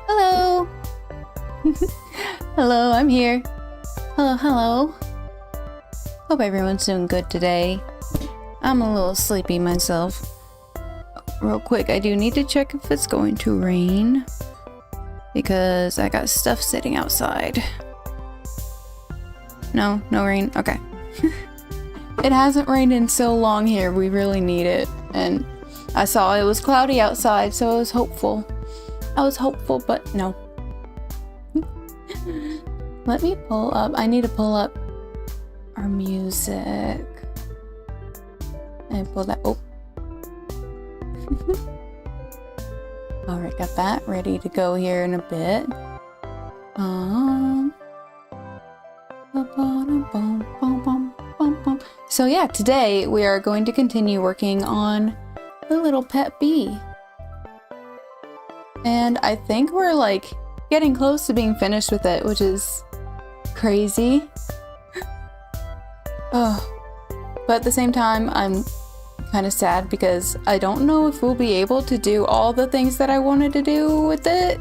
Hello! Hello, I'm here. Hello. Hope everyone's doing good today. I'm a little sleepy myself. Real quick, I do need to check if it's going to rain, because I got stuff sitting outside. No rain? Okay. It hasn't rained in so long here, we really need it. And I saw it was cloudy outside, so I was hopeful. I was hopeful, but no. Let me pull up. I need to pull up our music. And pull that. Oh. Alright, got that ready to go here in a bit. So yeah, today we are going to continue working on the little pet bee. And I think we're like getting close to being finished with it, which is crazy. But at the same time, I'm kind of sad because I don't know if we'll be able to do all the things that I wanted to do with it.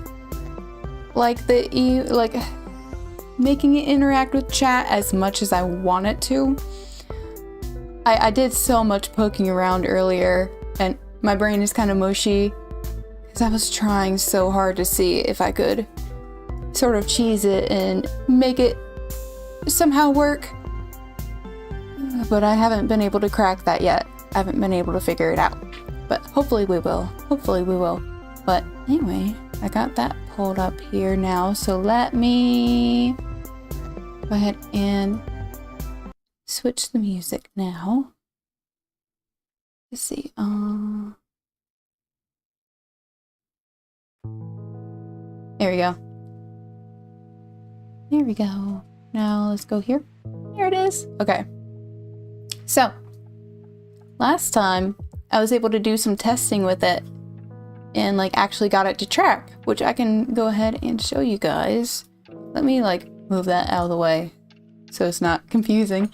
Like making it interact with chat as much as I want it to. I did so much poking around earlier and my brain is kind of mushy because I was trying so hard to see if I could sort of cheese it and make it somehow work. But I haven't been able to crack that yet. I haven't been able to figure it out. But hopefully we will. Hopefully we will. But anyway, I got that pulled up here now. So let me go ahead and switch the music now. Let's see. There we go. There we go. Now let's go here. Here it is. Okay. So, last time I was able to do some testing with it and like actually got it to track, which I can go ahead and show you guys. Let me like move that out of the way so it's not confusing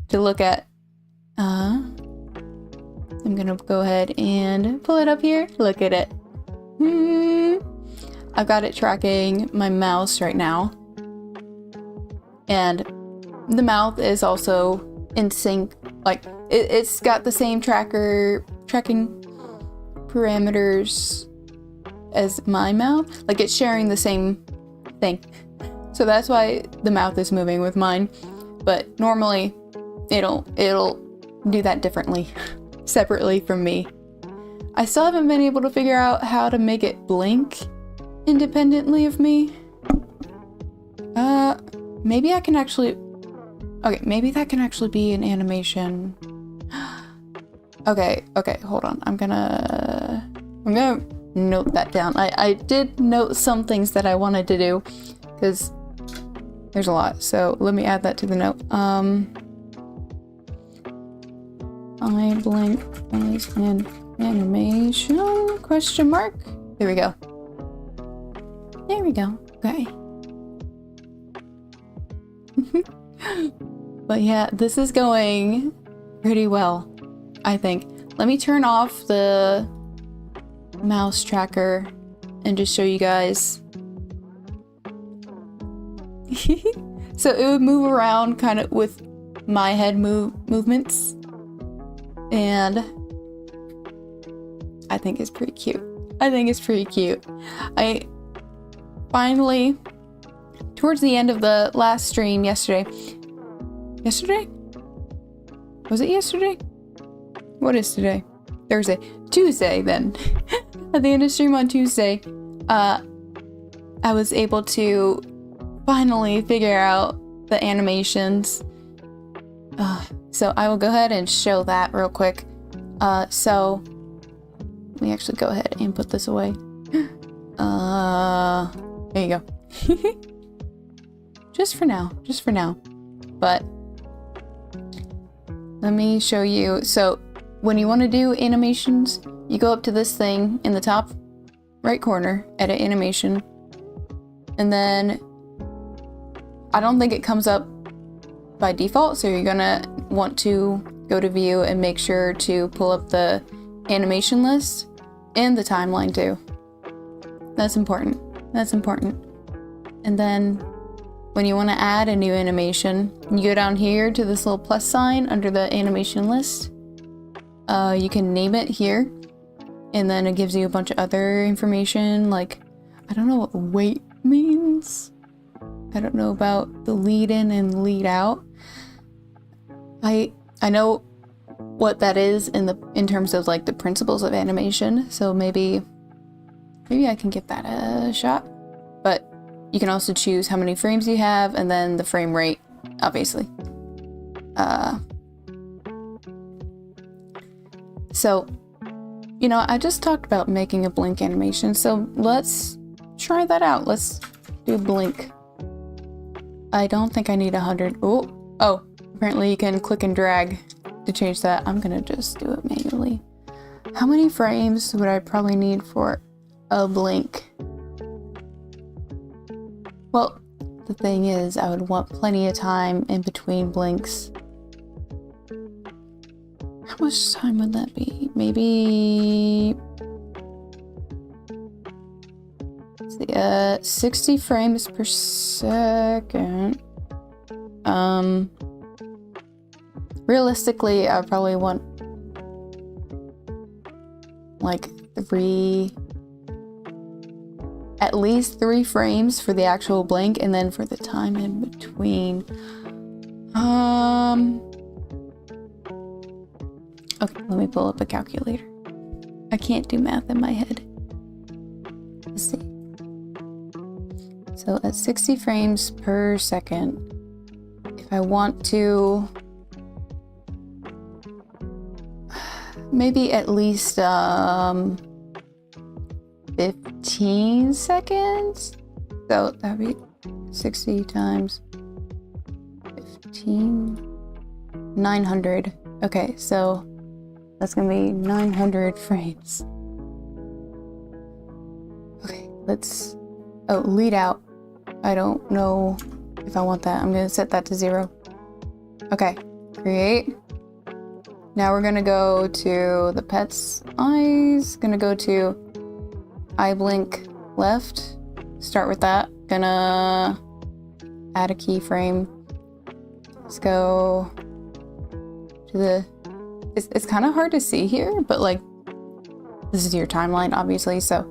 to look at. I'm gonna go ahead and pull it up here. Look at it. I've got it tracking my mouse right now. And the mouth is also in sync. Like it's got the same tracking parameters as my mouth. Like it's sharing the same thing. So that's why the mouth is moving with mine. But normally it'll do that differently, separately from me. I still haven't been able to figure out how to make it blink independently of me. Maybe I can actually... Okay, maybe that can actually be an animation. Okay, hold on. I'm gonna note that down. I did note some things that I wanted to do, because there's a lot. So let me add that to the note. I blink as an animation, question mark. There we go. There we go. Okay. But yeah, this is going pretty well, I think. Let me turn off the mouse tracker and just show you guys. So it would move around kind of with my head movements. And I think it's pretty cute. I finally, towards the end of the last stream yesterday? Was it yesterday? What is today? Thursday. Tuesday then. At the end of stream on Tuesday, I was able to finally figure out the animations. So I will go ahead and show that real quick. So let me actually go ahead and put this away. There you go. Just for now. But let me show you. So when you want to do animations, you go up to this thing in the top right corner, edit animation, and then I don't think it comes up by default, so you're gonna want to go to view and make sure to pull up the animation list and the timeline too. That's important. And then when you want to add a new animation, you go down here to this little plus sign under the animation list. You can name it here, and then it gives you a bunch of other information, like, I don't know what wait means. I don't know about the lead in and lead out. I know what that is in terms of like the principles of animation. So maybe I can give that a shot. But you can also choose how many frames you have and then the frame rate, obviously. So, you know, I just talked about making a blink animation, so let's try that out. Let's do blink. I don't think I need 100. Oh, apparently you can click and drag to change that. I'm gonna just do it manually. How many frames would I probably need for a blink? Well, the thing is, I would want plenty of time in between blinks. How much time would that be? Maybe... let's see, 60 frames per second. Realistically, I probably want like at least 3 frames for the actual blink, and then for the time in between. Okay, let me pull up a calculator. I can't do math in my head. Let's see. So at 60 frames per second, if I want to maybe at least 15 seconds. So that'd be 60 times 15, 900. Okay, so that's gonna be 900 frames. Okay, let's, lead out. I don't know if I want that. I'm gonna set that to 0. Okay, create. Now we're gonna go to the pet's eyes, gonna go to eye blink left, start with that. Gonna add a keyframe. Let's go to the, it's kind of hard to see here, but like, this is your timeline, obviously, so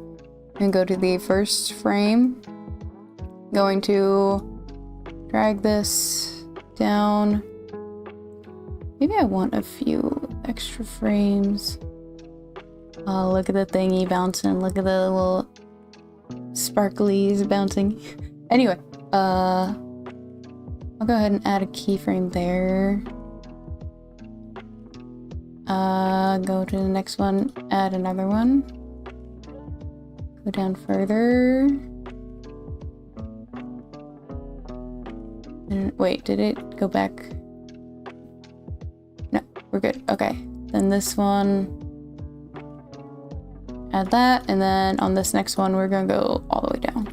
I'm gonna go to the first frame, going to drag this down. Maybe I want a few extra frames. Oh, look at the thingy bouncing. Look at the little sparklies bouncing. Anyway, I'll go ahead and add a keyframe there. Go to the next one, add another one. Go down further. And wait, did it go back? No, we're good. Okay, then this one, add that, and then on this next one, we're gonna go all the way down.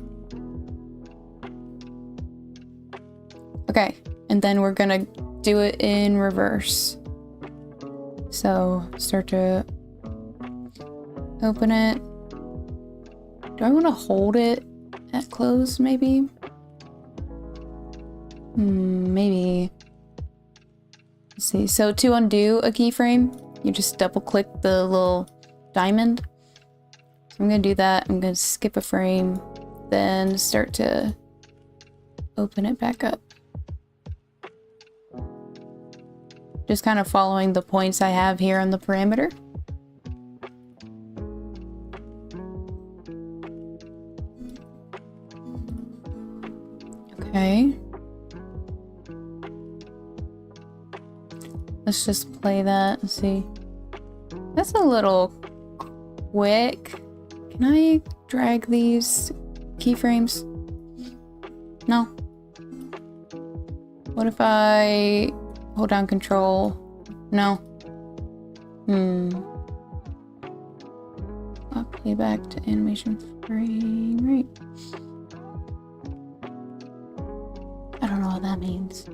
Okay, and then we're gonna do it in reverse. So start to open it. Do I want to hold it at close, maybe? Maybe. Let's see. So to undo a keyframe, you just double click the little diamond. So I'm gonna do that. I'm gonna skip a frame, then start to open it back up. Just kind of following the points I have here on the parameter. Okay. Let's just play that and see. That's a little quick. Can I drag these keyframes? No. What if I hold down control? No. I'll play back to animation frame rate. I don't know what that means.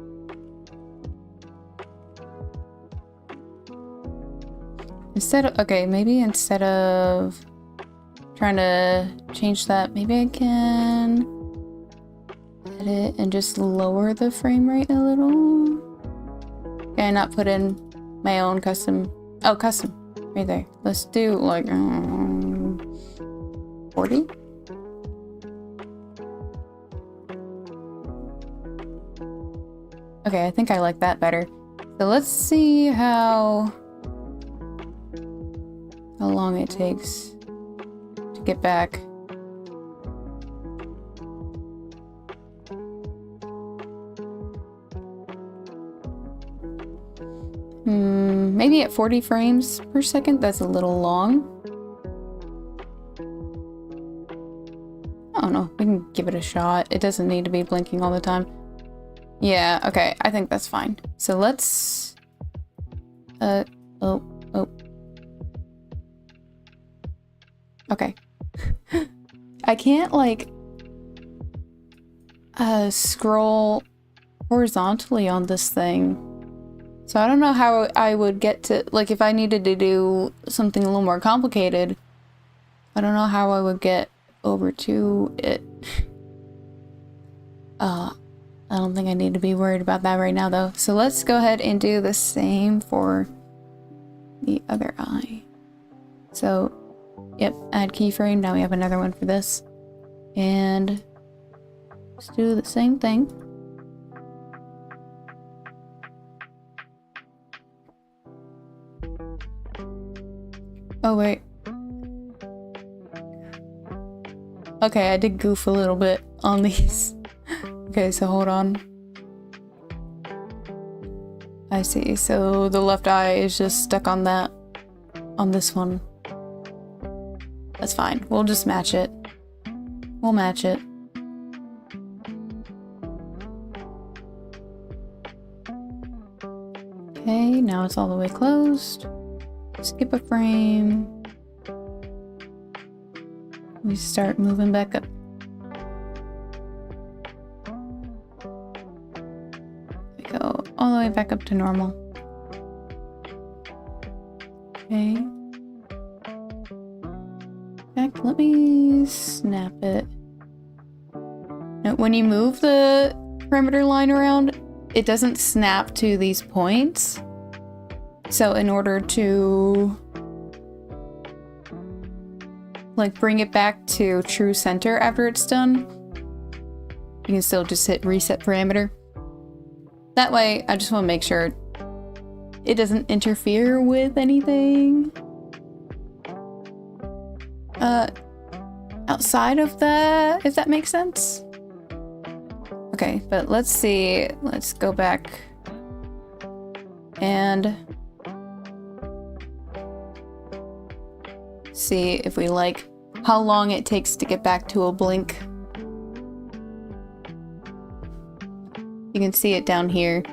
Maybe instead of trying to change that, maybe I can edit and just lower the frame rate a little. Okay, not put in my own custom. Oh, custom. Right there. Let's do like 40. Okay, I think I like that better. So let's see how how long it takes to get back. Maybe at 40 frames per second, that's a little long. I don't know, we can give it a shot. It doesn't need to be blinking all the time. Yeah, okay, I think that's fine. So let's... oh. Okay. I can't, like, scroll horizontally on this thing. So I don't know how I would get to, like, if I needed to do something a little more complicated, I don't know how I would get over to it. I don't think I need to be worried about that right now, though. So let's go ahead and do the same for the other eye. So, yep, add keyframe. Now we have another one for this. And let's do the same thing. Oh, wait. Okay, I did goof a little bit on these. Okay, so hold on. I see. So the left eye is just stuck on that, on this one. That's fine. We'll just match it. We'll match it. Okay, now it's all the way closed. Skip a frame. We start moving back up. We go all the way back up to normal. Okay. Back, let me snap it. Now, when you move the perimeter line around, it doesn't snap to these points. So in order to like bring it back to true center after it's done, you can still just hit reset parameter. That way, I just want to make sure it doesn't interfere with anything outside of that, if that makes sense. Okay, but let's see. Let's go back and see if we like how long it takes to get back to a blink. You can see it down here.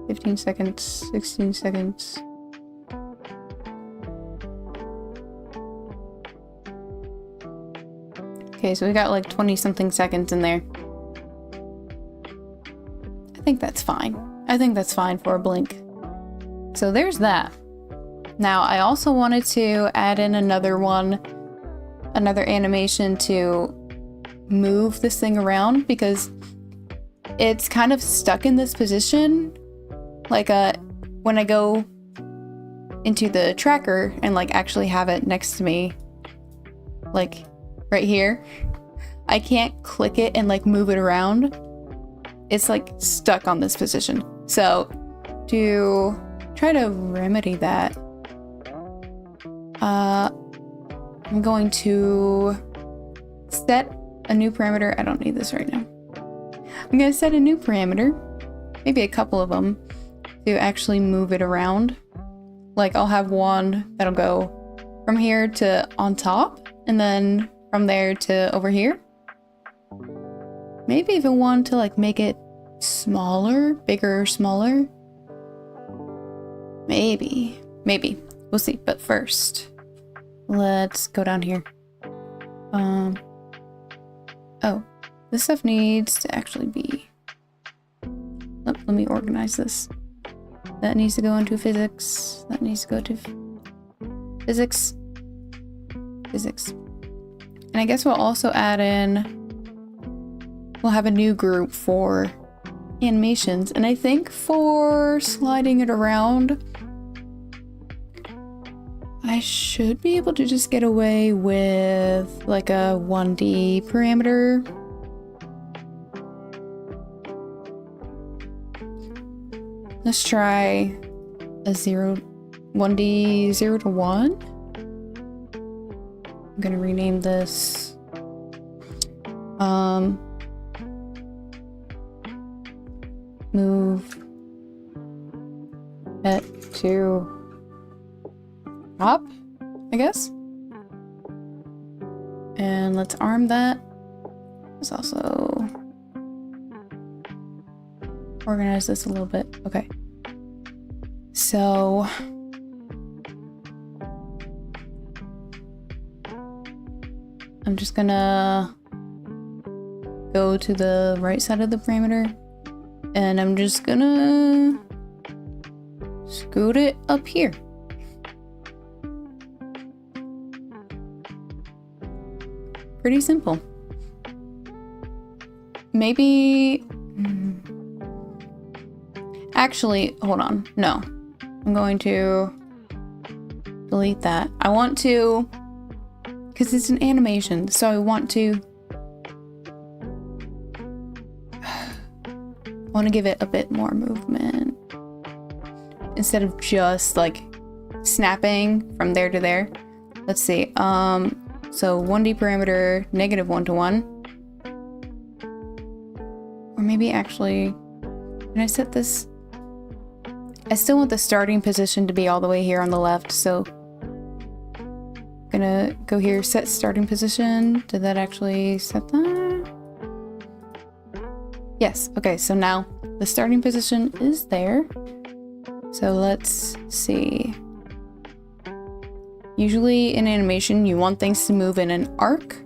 15 seconds, 16 seconds. Okay, so we got like 20 something seconds in there. I think that's fine. I think that's fine for a blink. So there's that. Now, I also wanted to add in another animation to move this thing around because it's kind of stuck in this position. Like, when I go into the tracker and like actually have it next to me, like right here, I can't click it and like move it around. It's like stuck on this position. So to try to remedy that, I'm going to set a new parameter. I don't need this right now. I'm going to set a new parameter, maybe a couple of them, to actually move it around. Like I'll have one that'll go from here to on top, and then from there to over here. Maybe even one to like make it smaller, bigger or smaller. Maybe. We'll see. But first, let's go down here. Oh, this stuff needs to actually be... Let me organize this. That needs to go into physics. That needs to go to physics. And I guess we'll also add in... We'll have a new group for animations. And I think for sliding it around, I should be able to just get away with like a 1D parameter. Let's try a 0 1D 0 to 1. I'm gonna rename this move it to top, I guess. And let's arm that. Let's also organize this a little bit. Okay. So I'm just gonna go to the right side of the parameter and I'm just gonna scoot it up here. Pretty simple. Maybe... Actually, hold on. No. I'm going to delete that. I want to... Because it's an animation, so I want to... I want to give it a bit more movement. Instead of just, like, snapping from there to there. Let's see. So 1D parameter, -1 to 1. Or maybe actually... Can I set this... I still want the starting position to be all the way here on the left, so... I'm gonna go here, set starting position. Did that actually set that? Yes, okay, so now the starting position is there. So let's see. Usually in animation, you want things to move in an arc,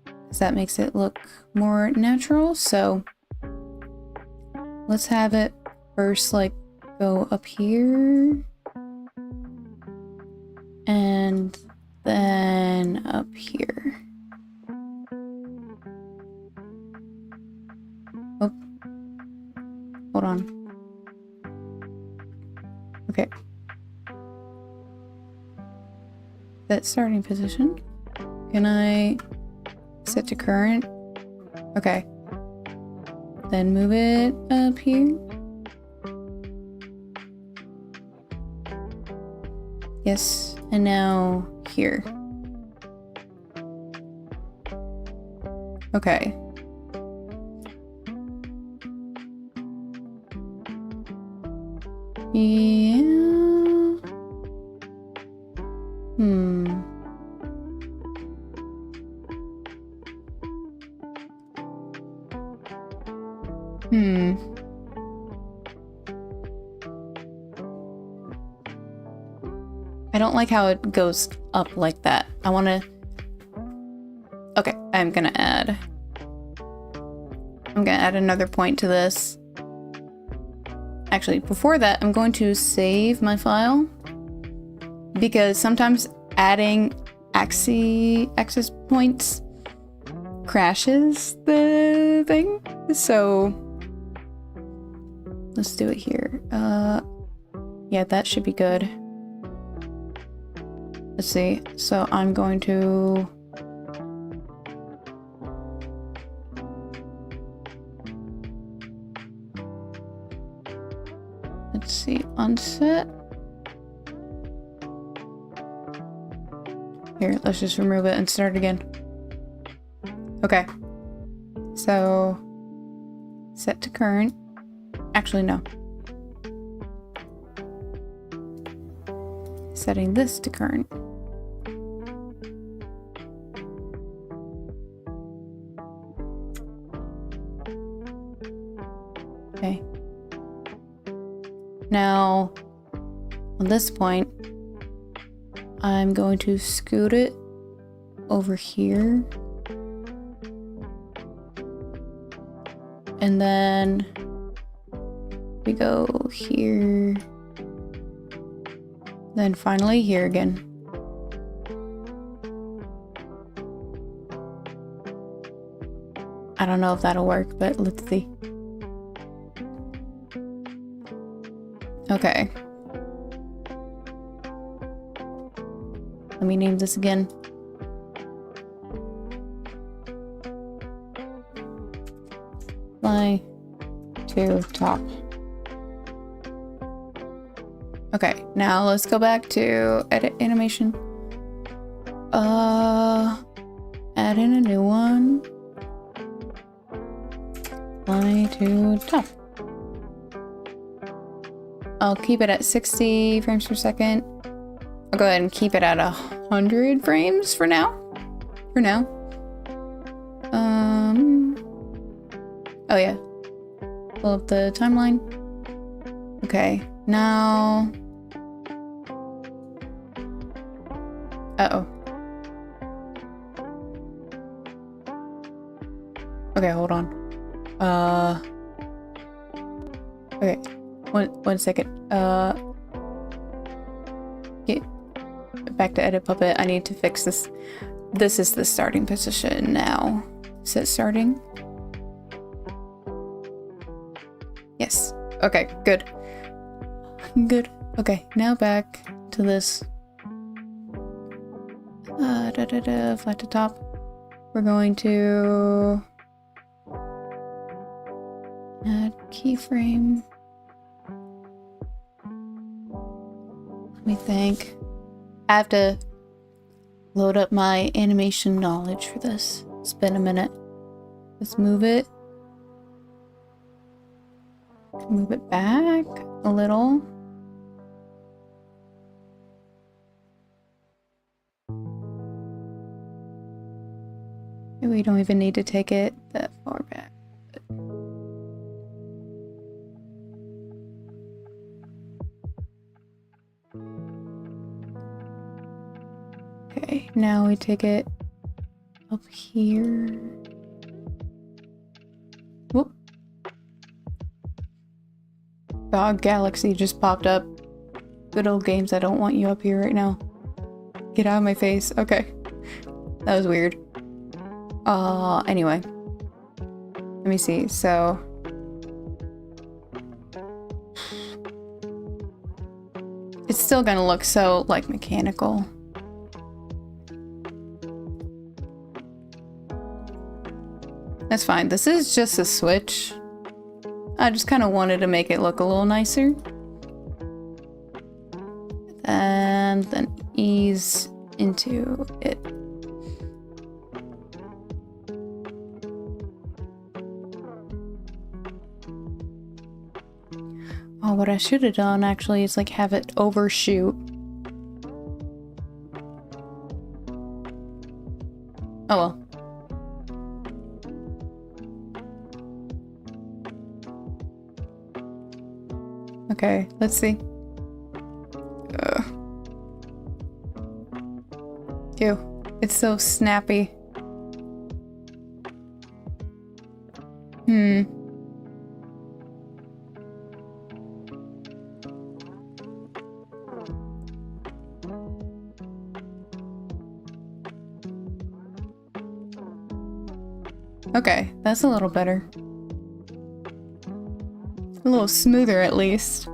because that makes it look more natural. So let's have it first, like, go up here, and then up here. Oh, hold on. Okay. That starting position. Can I set to current? Okay. Then move it up here. Yes, and now here. Okay. Yeah. I don't like how it goes up like that. I want to... Okay, I'm gonna add another point to this. Actually, before that, I'm going to save my file, because sometimes adding axis points crashes the thing. So let's do it here. Yeah, that should be good. Let's see. So I'm going to... Let's see, unset. Here, let's just remove it and start again. Okay. So, set to current. Actually, no. Setting this to current. Okay. Now, on this point, I'm going to scoot it over here. And then we go here. Then finally here again. I don't know if that'll work, but let's see. Okay. Let me name this again. Fly to top. Okay, now let's go back to edit animation. Add in a new one. Fly to top. I'll keep it at 60 frames per second. I'll go ahead and keep it at 100 frames for now. Oh yeah. Pull up the timeline. Okay, now. Uh-oh. Okay, hold on. Okay. One second. Get back to edit puppet. I need to fix this. This is the starting position now. Is it starting? Yes. Okay, good. Good. Okay, now back to this. Flat to top. We're going to add keyframe. Let me think. I have to load up my animation knowledge for this. It's been a minute. Let's move it. Move it back a little. We don't even need to take it that far back. Okay, now we take it up here. Whoop. Dog Galaxy just popped up. Good old games, I don't want you up here right now. Get out of my face. Okay. That was weird. Anyway. Let me see, so... It's still gonna look so, like, mechanical. That's fine. This is just a switch. I just kind of wanted to make it look a little nicer. And then ease into it. Oh, what I should have done actually is like have it overshoot. Oh well. Okay, let's see. Ew, it's so snappy. Okay, that's a little better. A little smoother at least.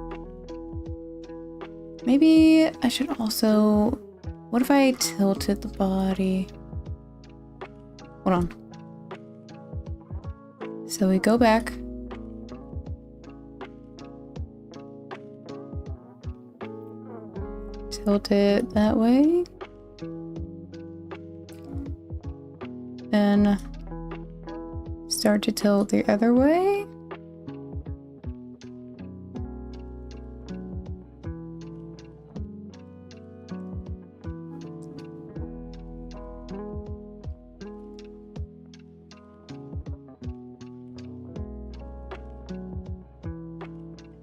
Maybe I should also... What if I tilted the body? Hold on. So we go back. Tilt it that way. Then start to tilt the other way.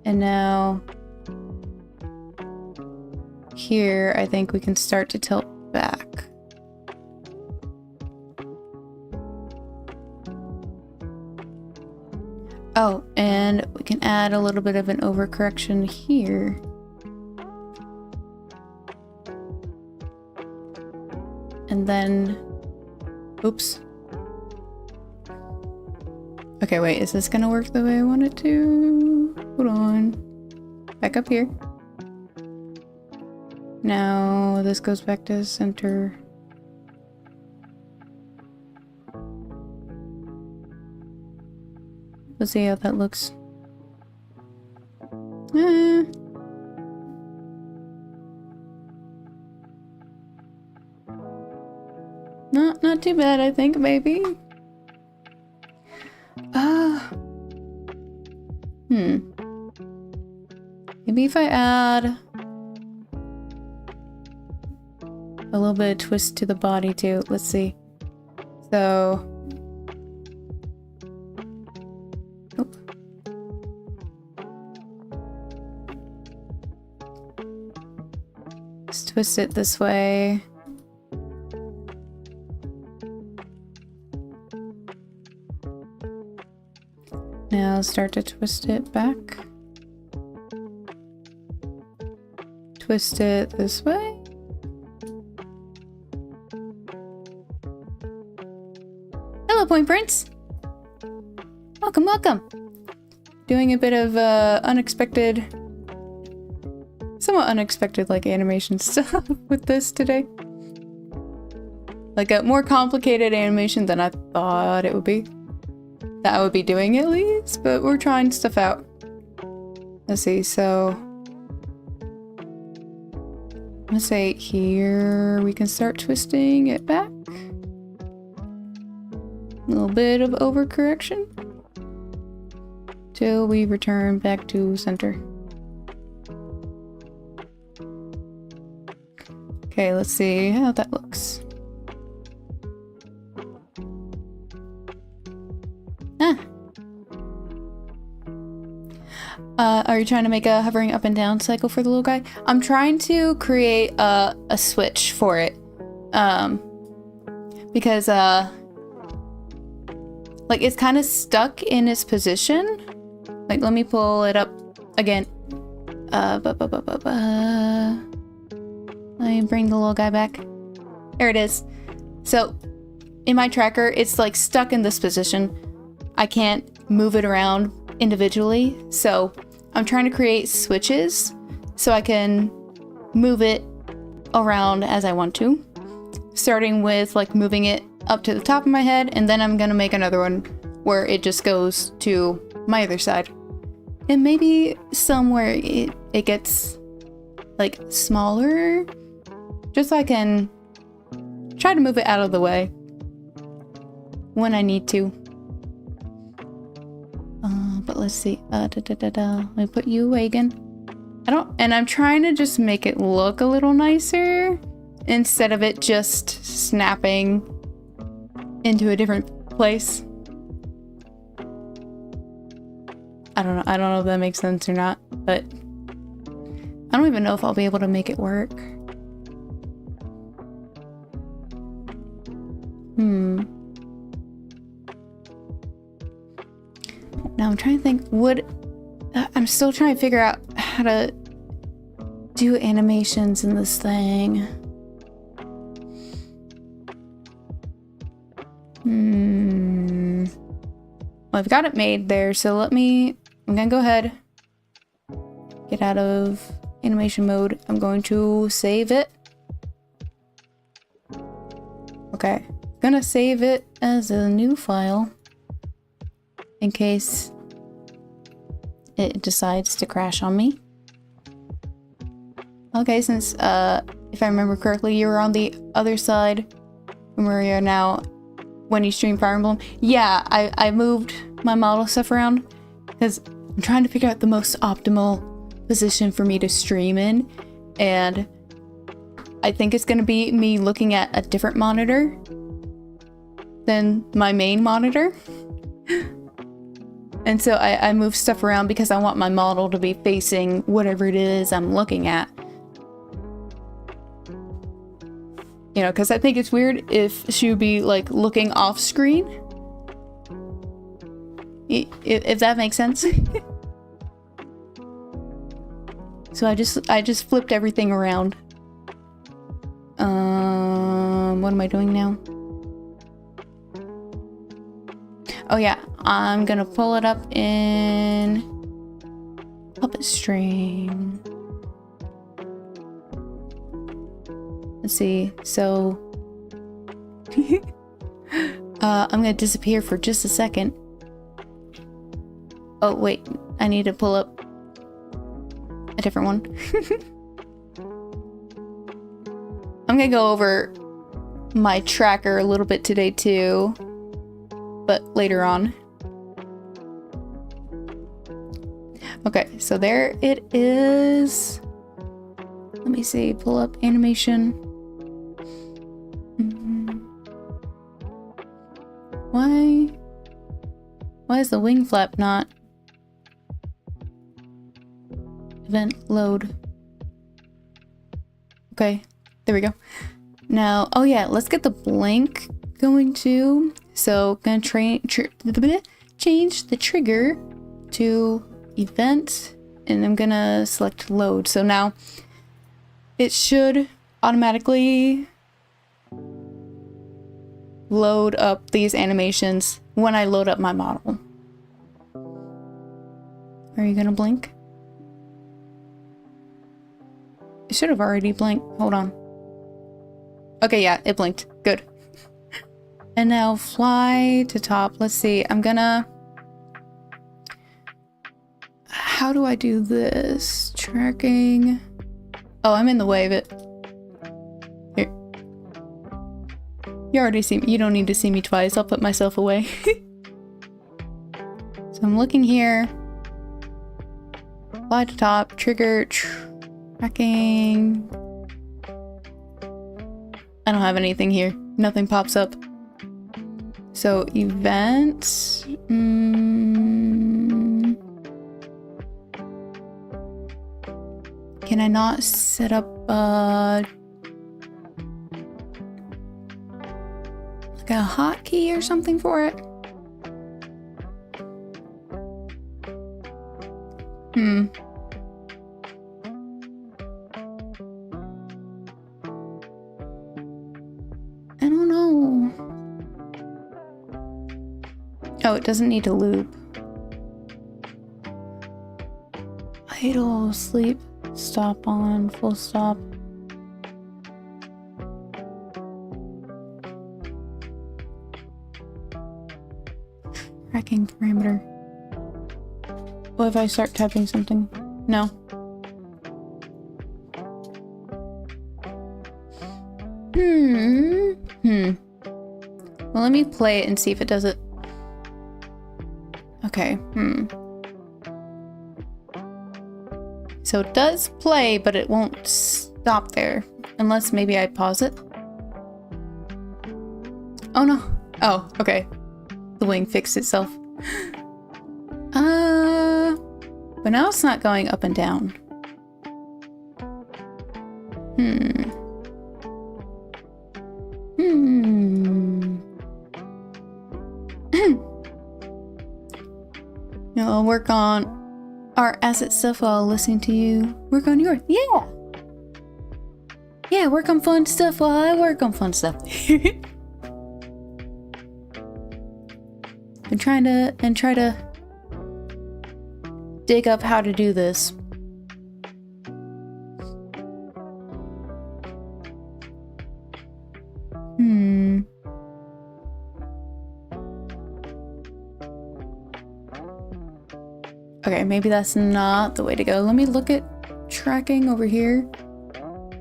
And now here, I think we can start to tilt back. Oh, and we can add a little bit of an overcorrection here. And then, oops. Okay, wait, is this gonna work the way I want it to? Hold on. Back up here. Now this goes back to center. Let's see how that looks. not too bad, I think, maybe. Maybe if I add a little bit of twist to the body too. Let's see. So, oop. Let's twist it this way. Now start to twist it back. Twist it this way. Hello, Point Prince. Welcome, welcome. Doing a bit of somewhat unexpected like animation stuff with this today. Like a more complicated animation than I thought it would be. That I would be doing at least, but we're trying stuff out. Let's see, so let's say here we can start twisting it back. A little bit of overcorrection till we return back to center. Okay, let's see how that looks. Are you trying to make a hovering up and down cycle for the little guy? I'm trying to create a switch for it. Because, like, it's kind of stuck in its position. Like, let me pull it up again. Let me bring the little guy back. There it is. So, in my tracker, it's, like, stuck in this position. I can't move it around individually, so I'm trying to create switches so I can move it around as I want to, starting with like moving it up to the top of my head, and then I'm gonna make another one where it just goes to my other side, and maybe somewhere it gets like smaller, just so I can try to move it out of the way when I need to. But let's see. Let me put you away again. And I'm trying to just make it look a little nicer instead of it just snapping into a different place. I don't know if that makes sense or not, but I don't even know if I'll be able to make it work. Now I'm trying to think, I'm still trying to figure out how to do animations in this thing. Well, I've got it made there, so I'm gonna go ahead, get out of animation mode. I'm going to save it. Okay, gonna save it as a new file in case it decides to crash on me. Okay, since if I remember correctly, you were on the other side from where you are now when you stream Fire Emblem. Yeah, I moved my model stuff around because I'm trying to figure out the most optimal position for me to stream in, and I think it's gonna be me looking at a different monitor than my main monitor. And so I move stuff around because I want my model to be facing whatever it is I'm looking at. You know, because I think it's weird if she would be like looking off screen. If that makes sense. So I just flipped everything around. What am I doing now? Oh yeah, I'm gonna pull it up in Puppet Stream. Let's see, so I'm gonna disappear for just a second. Oh wait, I need to pull up a different one. I'm gonna go over my tracker a little bit today too, but later on. Okay, so there it is. Let me see, pull up animation. Why is the wing flap not? Event load. Okay, there we go. Now, oh yeah, let's get the blank going too. So, gonna change the trigger to event, and I'm gonna select load. So now it should automatically load up these animations when I load up my model. Are you gonna blink? It should have already blinked. Hold on. Okay, yeah, it blinked. Good. And now fly to top. Let's see. I'm gonna... How do I do this? Tracking. Oh, I'm in the way of it. Here. You already see me. You don't need to see me twice. I'll put myself away. So I'm looking here. Fly to top. Trigger. Tracking. I don't have anything here. Nothing pops up. So event. Can I not set up like a hotkey or something for it? I don't know. Oh, it doesn't need to loop. Idle, sleep, stop on, full stop. Tracking parameter. What if I start typing something? No. Well, let me play it and see if it does it. Okay, So it does play, but it won't stop there. Unless maybe I pause it. Oh no. Oh, okay. The wing fixed itself. But now it's not going up and down. I'll work on our asset stuff while listening to you work on yours. Yeah! Yeah, work on fun stuff while I work on fun stuff. And try to dig up how to do this. Okay, maybe that's not the way to go. Let me look at tracking over here.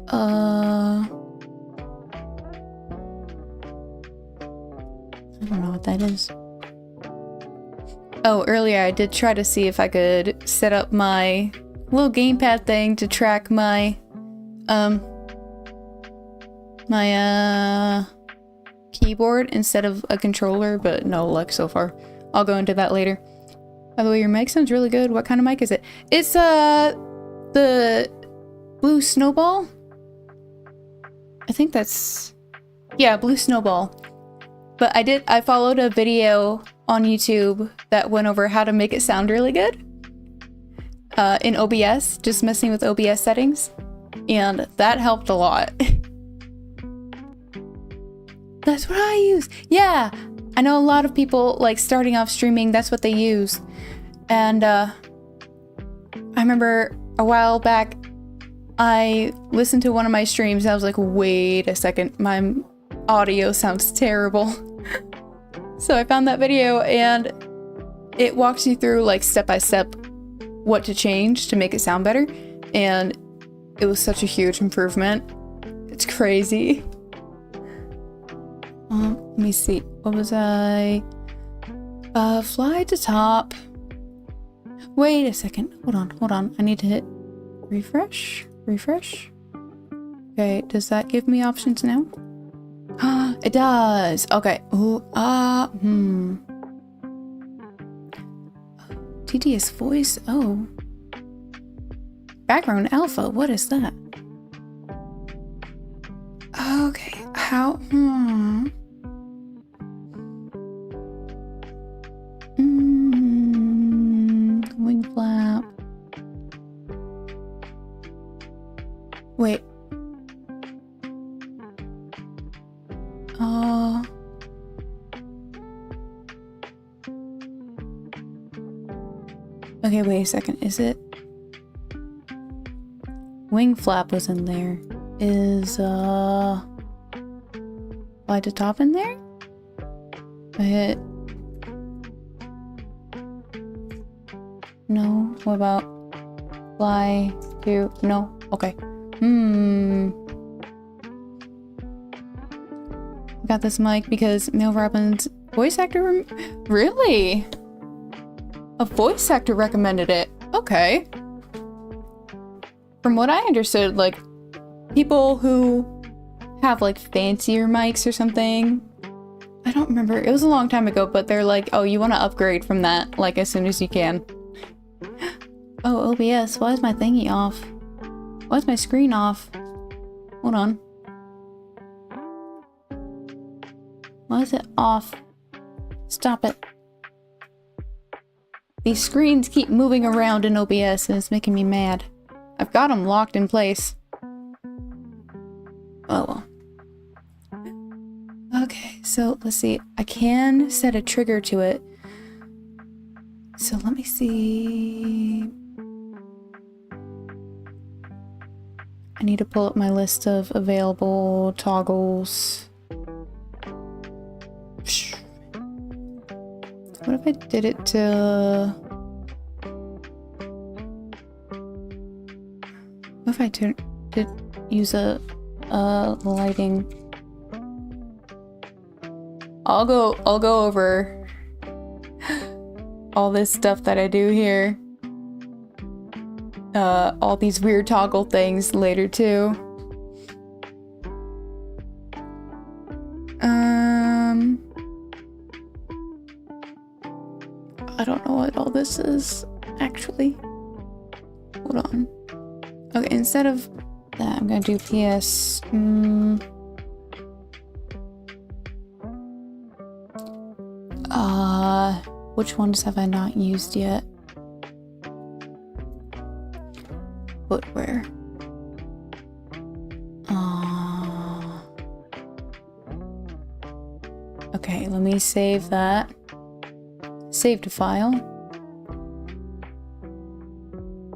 I don't know what that is. Oh, earlier I did try to see if I could set up my little gamepad thing to track my keyboard instead of a controller, but no luck so far. I'll go into that later. By the way, your mic sounds really good. What kind of mic is it? It's the Blue Snowball. I think that's, yeah, Blue Snowball. But I followed a video on YouTube that went over how to make it sound really good in OBS, just messing with OBS settings, and that helped a lot. That's what I use. Yeah, I know a lot of people, like, starting off streaming, that's what they use. And I remember a while back I listened to one of my streams and I was like, wait a second, my audio sounds terrible. So I found that video and it walks you through, like, step by step what to change to make it sound better, and it was such a huge improvement. It's crazy. Let me see. What was I? Fly to top. Wait a second. Hold on. I need to hit refresh. Refresh. Okay, does that give me options now? It does. Okay. Ooh, tedious voice. Oh. Background alpha. What is that? Okay. How? Wing flap. Wait. Okay, wait a second. Is it? Wing flap was in there. Is, fly to top in there? I hit. No. What about fly to? No. Okay. I got this mic because Mel Robbins' voice actor. Really? A voice actor recommended it. Okay. From what I understood, like, people who have, like, fancier mics or something. I don't remember. It was a long time ago, but they're like, oh, you want to upgrade from that, like, as soon as you can. Oh, OBS. Why is my thingy off? Why is my screen off? Hold on. Why is it off? Stop it. These screens keep moving around in OBS and it's making me mad. I've got them locked in place. Oh well. Okay, so let's see. I can set a trigger to it. So let me see. I need to pull up my list of available toggles. What if I did it to... What if I did use a lighting? I'll go over all this stuff that I do here. All these weird toggle things later too. I don't know what all this is, actually. Hold on. Okay, instead of that, I'm gonna do PS. Which ones have I not used yet? Footwear. Okay, let me save that. Save to file.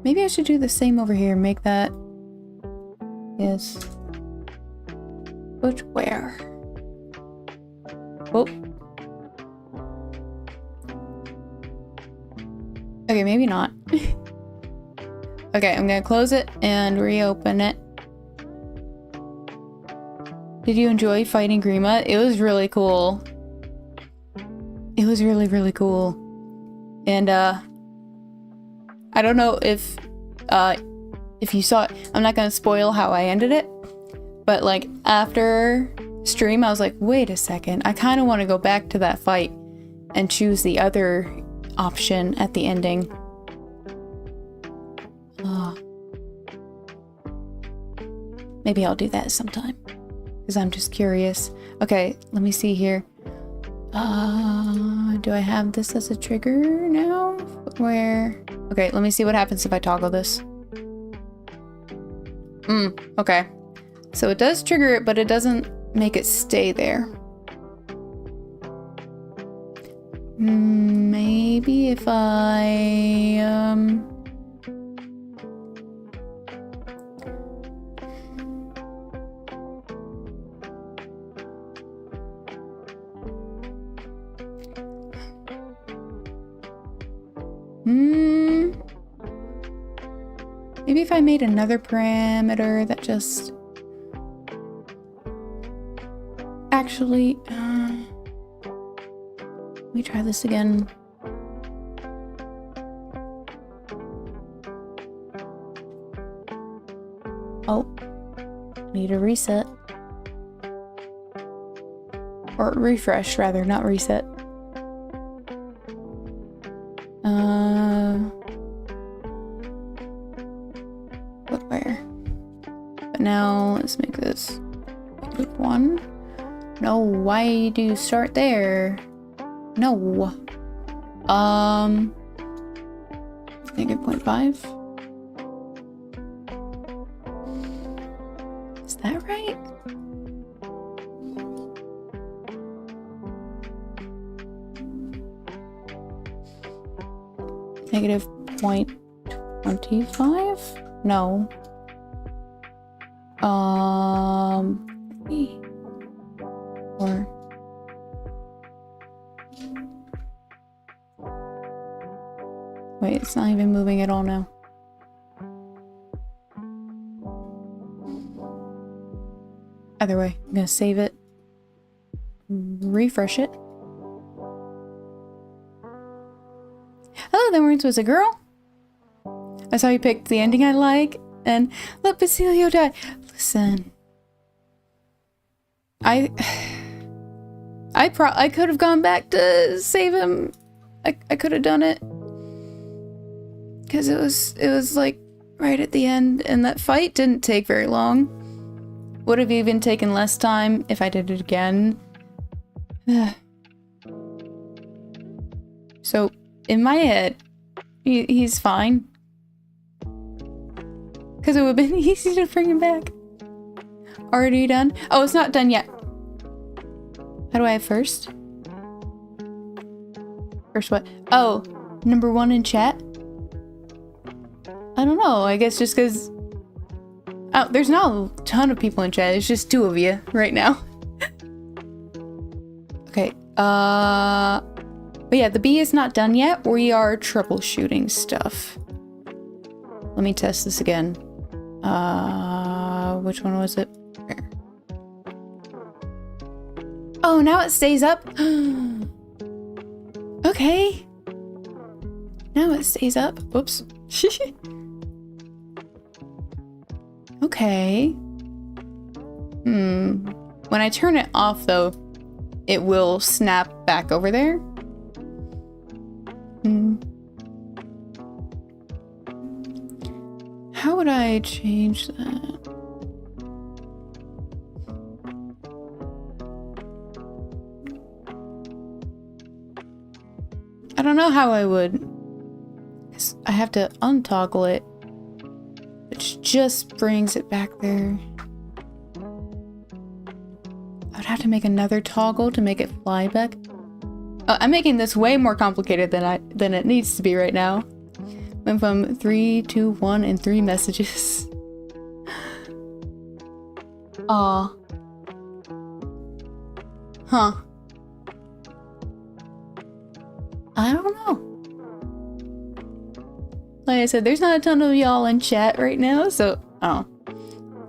Maybe I should do the same over here. Make that. Yes. Footwear. Oh. Okay, maybe not. Okay, I'm gonna close it and reopen it. Did you enjoy fighting Grima? It was really cool. It was really, really cool. And, I don't know if you saw it. I'm not gonna spoil how I ended it. But, like, after stream, I was like, wait a second. I kind of want to go back to that fight and choose the other option at the ending. Maybe I'll do that sometime. Because I'm just curious. Okay, let me see here. Do I have this as a trigger now? Where? Okay, let me see what happens if I toggle this. Okay. So it does trigger it, but it doesn't make it stay there. Maybe if I, maybe if I made another parameter that just... Actually, Let me try this again. Oh, need a reset. Or refresh, rather, not reset. But where? But now, let's make this group 1. No, why do you start there? No. -0.5? Is that right? -0.25? No. Or wait, it's not even moving at all now. Either way, I'm gonna save it, refresh it. Hello, the words was a girl. I saw you picked the ending I like, and let Basilio die. Listen, I could have gone back to save him. I could have done it. Because it was like right at the end, and that fight didn't take very long. Would have even taken less time if I did it again. So, in my head, he's fine. Because it would have been easy to bring him back. Already done? Oh, it's not done yet. How do I have first? First what? Oh, number 1 in chat? I don't know, I guess just because... Oh, there's not a ton of people in chat, it's just 2 of you right now. Okay, but yeah, the bee is not done yet. We are troubleshooting stuff. Let me test this again. Which one was it? There. Oh, now it stays up? Okay. Now it stays up. Oops. Okay. When I turn it off, though, it will snap back over there. How would I change that? I don't know how I would. 'Cause I have to untoggle it, which just brings it back there. I would have to make another toggle to make it fly back. I'm making this way more complicated than it needs to be right now. Went from 3, 2, 1, and 3 messages. Aw. Huh. I don't know. Like I said, there's not a ton of y'all in chat right now, so I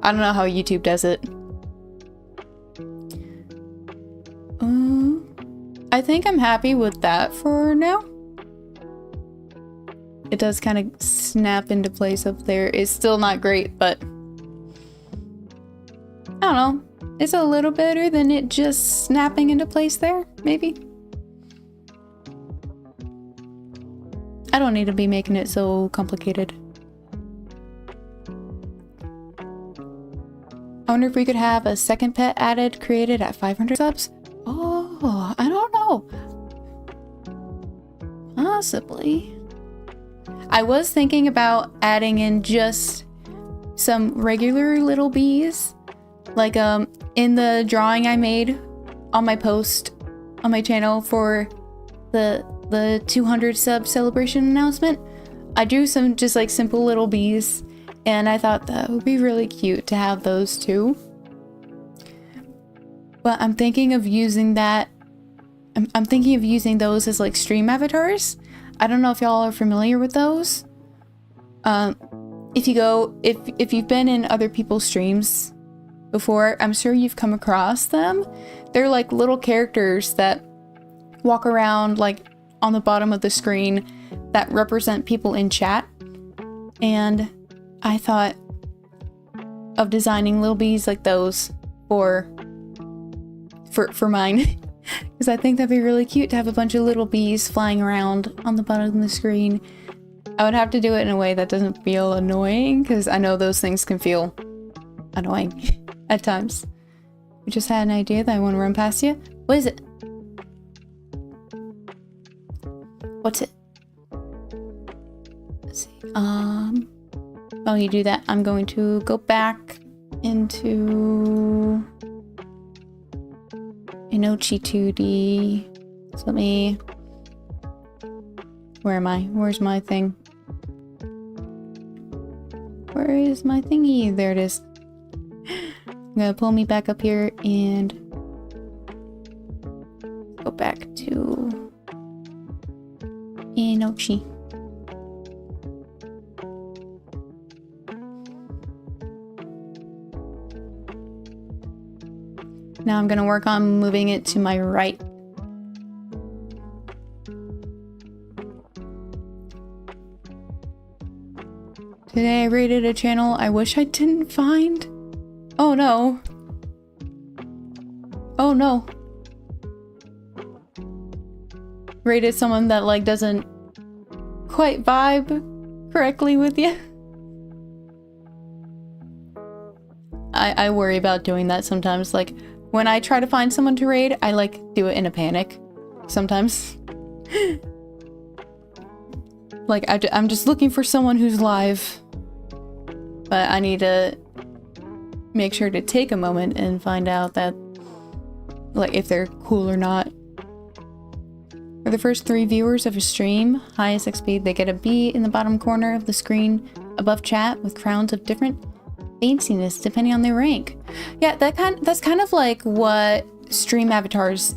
don't know how YouTube does it. I think I'm happy with that for now. It does kind of snap into place up there. It's still not great, but I don't know. It's a little better than it just snapping into place there, maybe. I don't need to be making it so complicated. I wonder if we could have a second pet added, created at 500 subs? Oh, I don't know. Possibly. I was thinking about adding in just some regular little bees. Like, in the drawing I made on my post on my channel for the 200 sub celebration announcement, I drew some just like simple little bees, and I thought that would be really cute to have those too. But I'm thinking of using that. I'm thinking of using those as like stream avatars. I don't know if y'all are familiar with those. If you've been in other people's streams before, I'm sure you've come across them. They're like little characters that walk around like on the bottom of the screen that represent people in chat. And I thought of designing little bees like those for mine. Because I think that'd be really cute to have a bunch of little bees flying around on the bottom of the screen. I would have to do it in a way that doesn't feel annoying, because I know those things can feel annoying at times. We just had an idea that I want to run past you. What is it? What's it? Let's see. While you do that, I'm going to go back into Inochi 2D. So let me... Where am I? Where's my thing? Where is my thingy? There it is. I'm gonna pull me back up here and go back to Inochi. Now I'm gonna work on moving it to my right. Today I rated a channel I wish I didn't find. Oh no. Oh no. Rated someone that like doesn't quite vibe correctly with you. I worry about doing that sometimes. Like when I try to find someone to raid, I like do it in a panic sometimes. Like I'm just looking for someone who's live. But I need to make sure to take a moment and find out that, like, if they're cool or not. For the first 3 viewers of a stream, highest XP, they get a B in the bottom corner of the screen above chat with crowns of different fanciness depending on their rank. Yeah, that's kind of like what Stream Avatars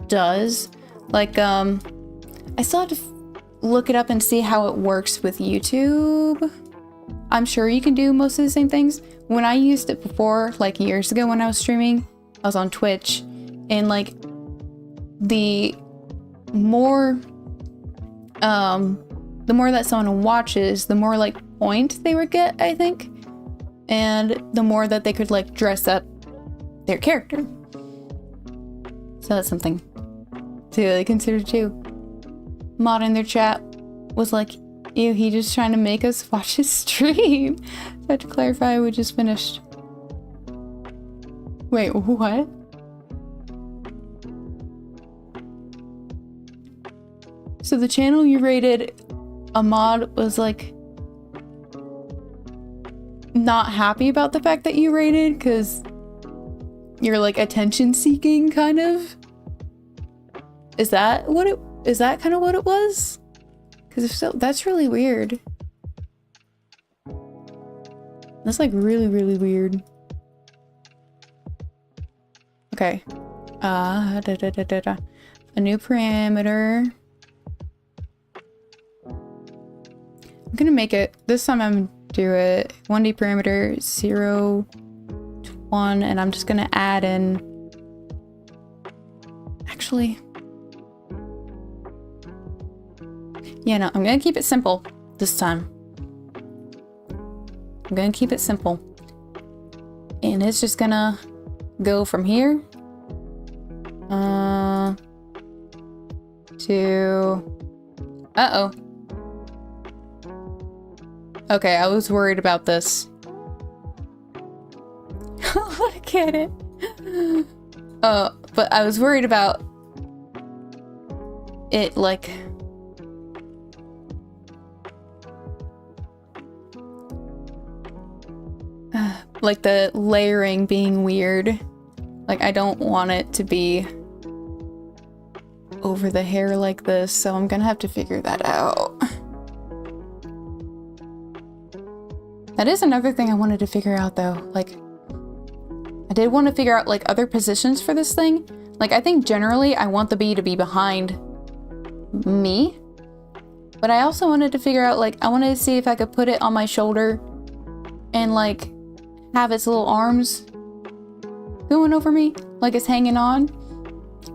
does. Like, I still have to look it up and see how it works with YouTube. I'm sure you can do most of the same things. When I used it before, like years ago when I was streaming, I was on Twitch, and like the more that someone watches, the more like point they would get, I think. And the more that they could like dress up their character. So that's something to really consider too. Mod in their chat was like, ew, he just trying to make us watch his stream. So I had to clarify, we just finished. Wait, what? So the channel you rated a mod was like not happy about the fact that you rated because you're like attention seeking kind of? Is that kind of what it was? Because if so, that's really weird. That's like really, really weird. Okay. A new parameter. I'm gonna make it, this time I'm gonna do it 1D parameter 0 to 1, and I'm just gonna add in, actually, yeah, no, I'm gonna keep it simple this time. I'm gonna keep it simple. And it's just gonna go from here to... Uh-oh. Okay, I was worried about this. Look at it. But I was worried about it, like... like the layering being weird. Like I don't want it to be over the hair like this, so I'm gonna have to figure that out. That is another thing I wanted to figure out though. Like I did want to figure out like other positions for this thing. Like I think generally I want the bee to be behind me, but I also wanted to figure out like I wanted to see if I could put it on my shoulder and like have its little arms going over me like it's hanging on.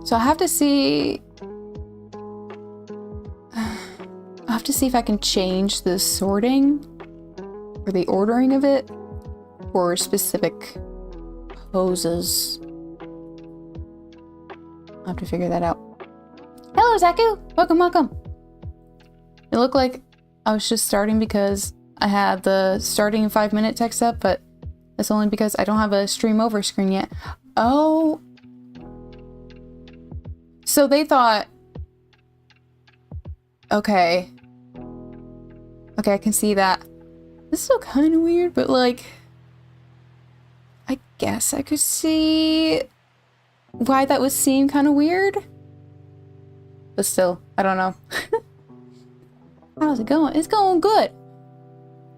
So I have to see I'll have to see if I can change the sorting or the ordering of it for specific poses. I'll have to figure that out. Hello, Zaku! Welcome, welcome! It looked like I was just starting because I had the starting in 5-minute text up, but that's only because I don't have a stream over screen yet. Oh. So they thought... Okay. Okay, I can see that. This is still kind of weird, but like... I guess I could see why that would seem kind of weird. But still, I don't know. How's it going? It's going good.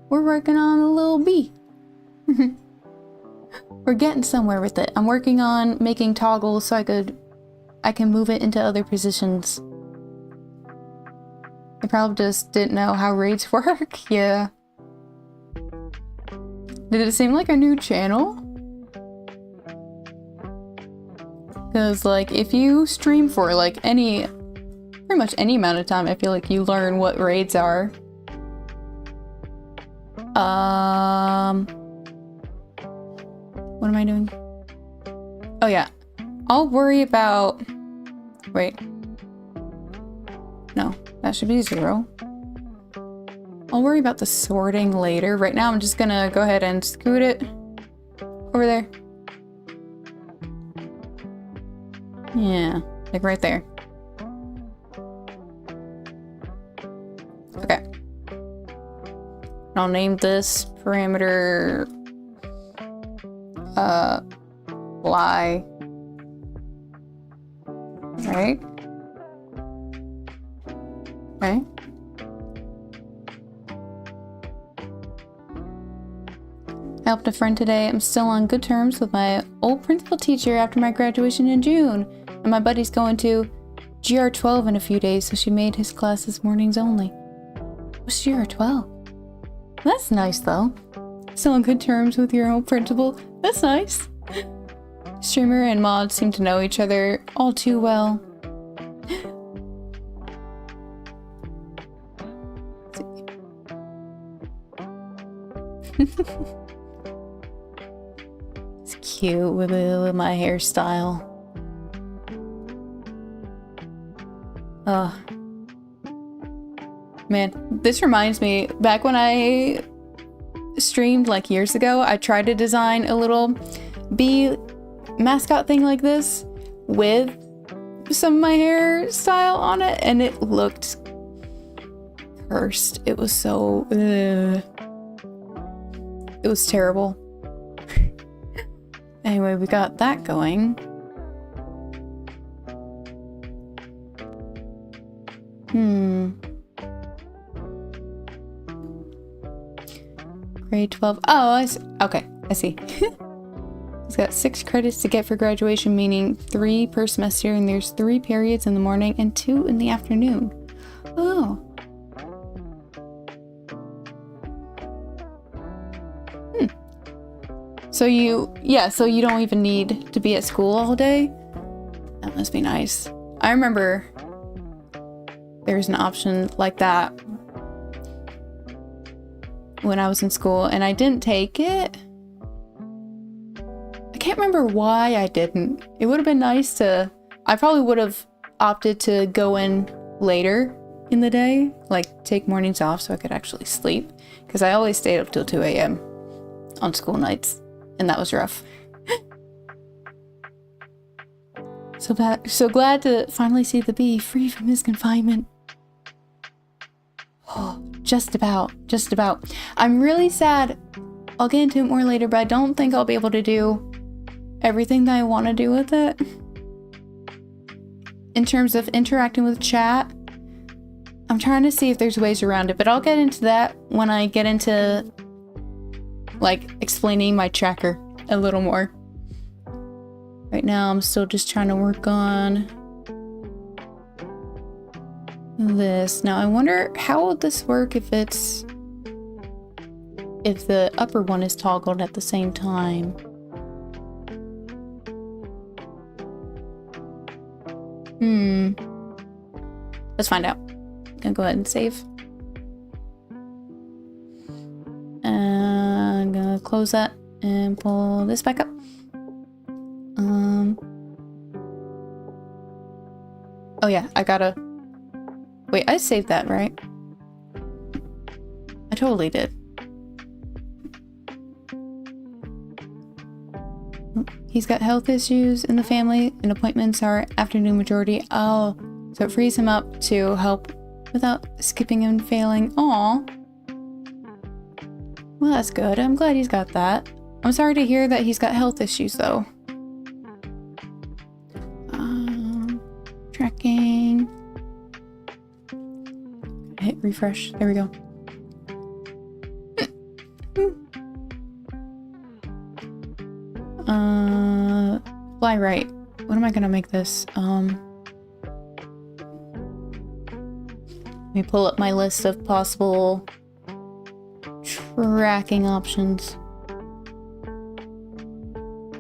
We're working on a little bee. We're getting somewhere with it. I'm working on making toggles so I can move it into other positions. I probably just didn't know how raids work. Yeah. Did it seem like a new channel? Because like if you stream for like pretty much any amount of time, I feel like you learn what raids are. What am I doing? Oh yeah. I'll worry about... Wait. No, that should be 0. I'll worry about the sorting later. Right now I'm just gonna go ahead and scoot it over there. Yeah, like right there. Okay. I'll name this parameter lie. Right? Okay. I helped a friend today. I'm still on good terms with my old principal teacher after my graduation in June. And my buddy's going to GR12 in a few days, so she made his classes mornings only. What's GR12? That's nice, though. Still on good terms with your old principal. That's nice. Streamer and mod seem to know each other all too well. It's cute with my hairstyle. Oh. Man, this reminds me, back when I streamed like years ago, I tried to design a little bee mascot thing like this with some of my hairstyle on it, and it looked cursed. It was so... It was terrible. Anyway, we got that going. Grade 12. Oh, I see. Okay, I see. He's got 6 credits to get for graduation, meaning 3 per semester, and there's 3 periods in the morning and 2 in the afternoon. Oh. So you don't even need to be at school all day? That must be nice. I remember there's an option like that when I was in school, and I didn't take it. I can't remember why I didn't. It would have been nice to... I probably would have opted to go in later in the day, like take mornings off so I could actually sleep, because I always stayed up till 2 a.m. on school nights. And that was rough. So glad to finally see the bee free from his confinement. Oh, just about. I'm really sad. I'll get into it more later, but I don't think I'll be able to do everything that I want to do with it. In terms of interacting with chat, I'm trying to see if there's ways around it, but I'll get into that when I get into like explaining my tracker a little more. Right now I'm still just trying to work on this. Now I wonder how would this work if the upper one is toggled at the same time. Let's find out. I'm gonna go ahead and save. close that and pull this back up. Oh yeah, I gotta... Wait, I saved that, right? I totally did. He's got health issues in the family, and appointments are afternoon majority. Oh, so it frees him up to help without skipping and failing. Aw. Well, that's good. I'm glad he's got that. I'm sorry to hear that he's got health issues, though. Tracking. Hit refresh. There we go. Fly right. What am I gonna make this? Let me pull up my list of possible tracking options.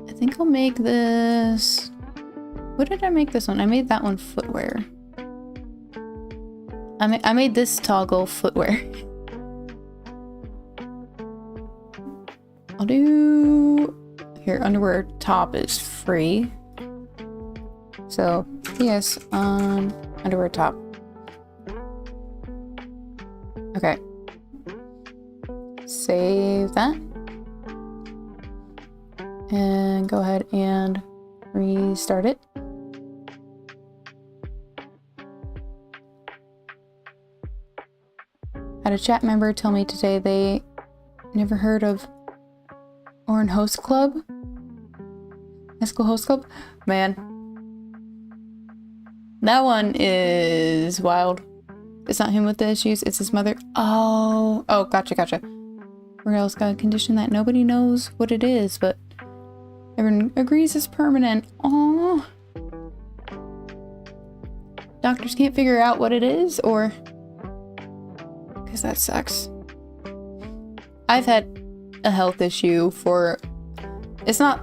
I think I'll make this... What did I make this one? I made that one footwear. I made this toggle footwear. I'll do... Here, underwear top is free. So, yes, underwear top. Okay. Save that. And go ahead and restart it. Had a chat member tell me today they never heard of Orin Host Club. High School Host Club? Man. That one is wild. It's not him with the issues, it's his mother. Oh, gotcha. Rael's got a condition that nobody knows what it is, but everyone agrees it's permanent. Aww. Doctors can't figure out what it is, or... Because that sucks. I've had a health issue for... It's not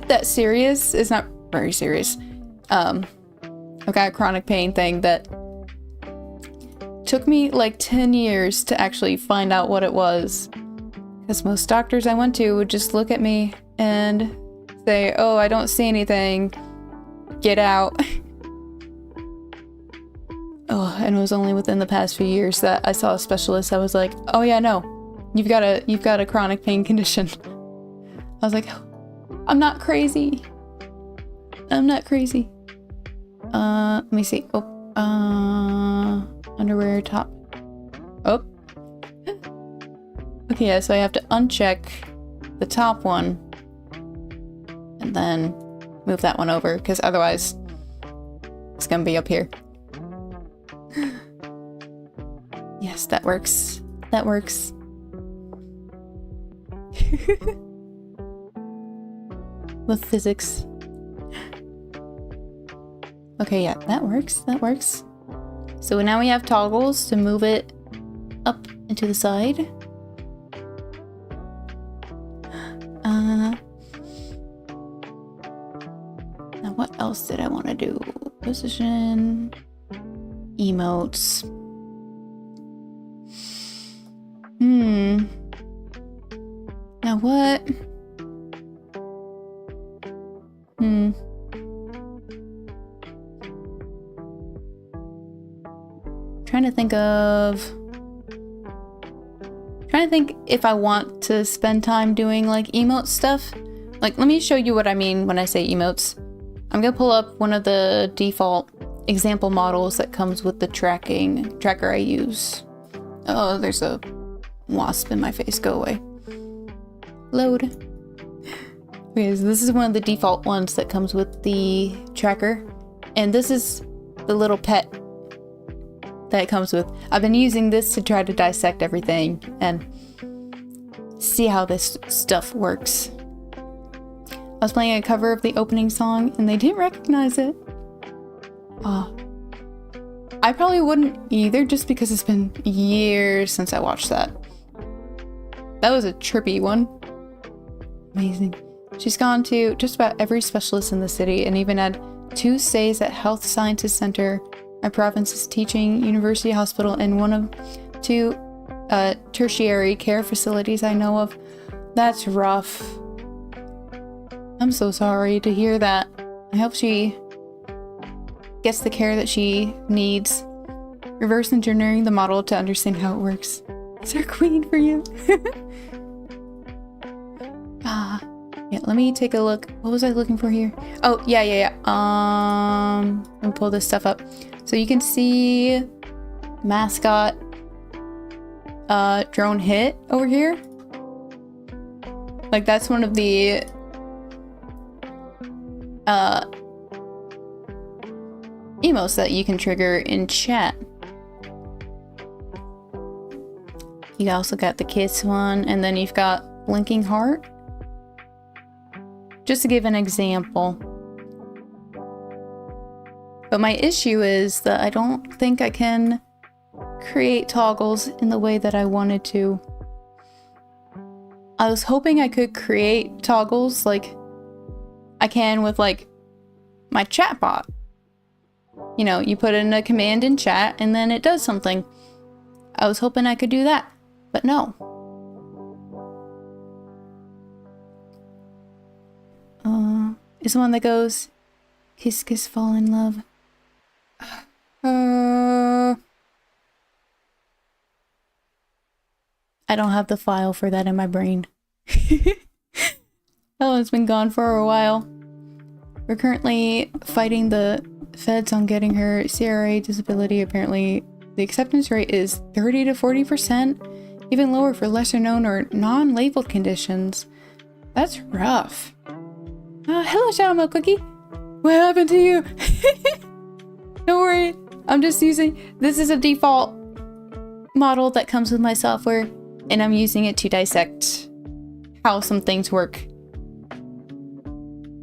that serious. It's not very serious. I've got a chronic pain thing that took me like 10 years to actually find out what it was. Because most doctors I went to would just look at me and say, oh, I don't see anything. Get out. Oh, and it was only within the past few years that I saw a specialist. I was like, oh yeah, no. You've got a chronic pain condition. I was like, I'm not crazy. I'm not crazy. Let me see. Oh, underwear top. Oh. Okay, yeah, so I have to uncheck the top one and then move that one over, because otherwise it's gonna be up here. Yes, that works. That works. With physics. Okay, yeah, that works. That works. So now we have toggles to move it up and to the side. Now what else did I want to do? Position. Emotes. Now what? Trying to think if I want to spend time doing like emote stuff. Like, let me show you what I mean when I say emotes. I'm gonna pull up one of the default example models that comes with the tracker I use. Oh, there's a wasp in my face. Go away. Load. Okay, so this is one of the default ones that comes with the tracker. And this is the little pet that it comes with. I've been using this to try to dissect everything and see how this stuff works. I was playing a cover of the opening song and they didn't recognize it. Oh. I probably wouldn't either, just because it's been years since I watched that. That was a trippy one. Amazing. She's gone to just about every specialist in the city and even had 2 stays at Health Sciences Center, my province's teaching university hospital, and one of 2 tertiary care facilities I know of. That's rough. I'm so sorry to hear that. I hope she gets the care that she needs. Reverse engineering the model to understand how it works. Is there a queen for you? Yeah, let me take a look. What was I looking for here? Oh, yeah. Let me pull this stuff up. So you can see mascot drone hit over here. Like that's one of the emotes that you can trigger in chat. You also got the kiss one, and then you've got blinking heart. Just to give an example. But my issue is that I don't think I can create toggles in the way that I wanted to. I was hoping I could create toggles like I can with like my chatbot. You know, you put in a command in chat and then it does something. I was hoping I could do that, but no. Is the one that goes, kiss, kiss, fall in love. I don't have the file for that in my brain. That one's been gone for a while. We're currently fighting the feds on getting her CRA disability. Apparently, the acceptance rate is 30 to 40%, even lower for lesser known or non-labeled conditions. That's rough. Hello, Shadow Milk Cookie. What happened to you? Don't worry. I'm just using... This is a default model that comes with my software, and I'm using it to dissect how some things work.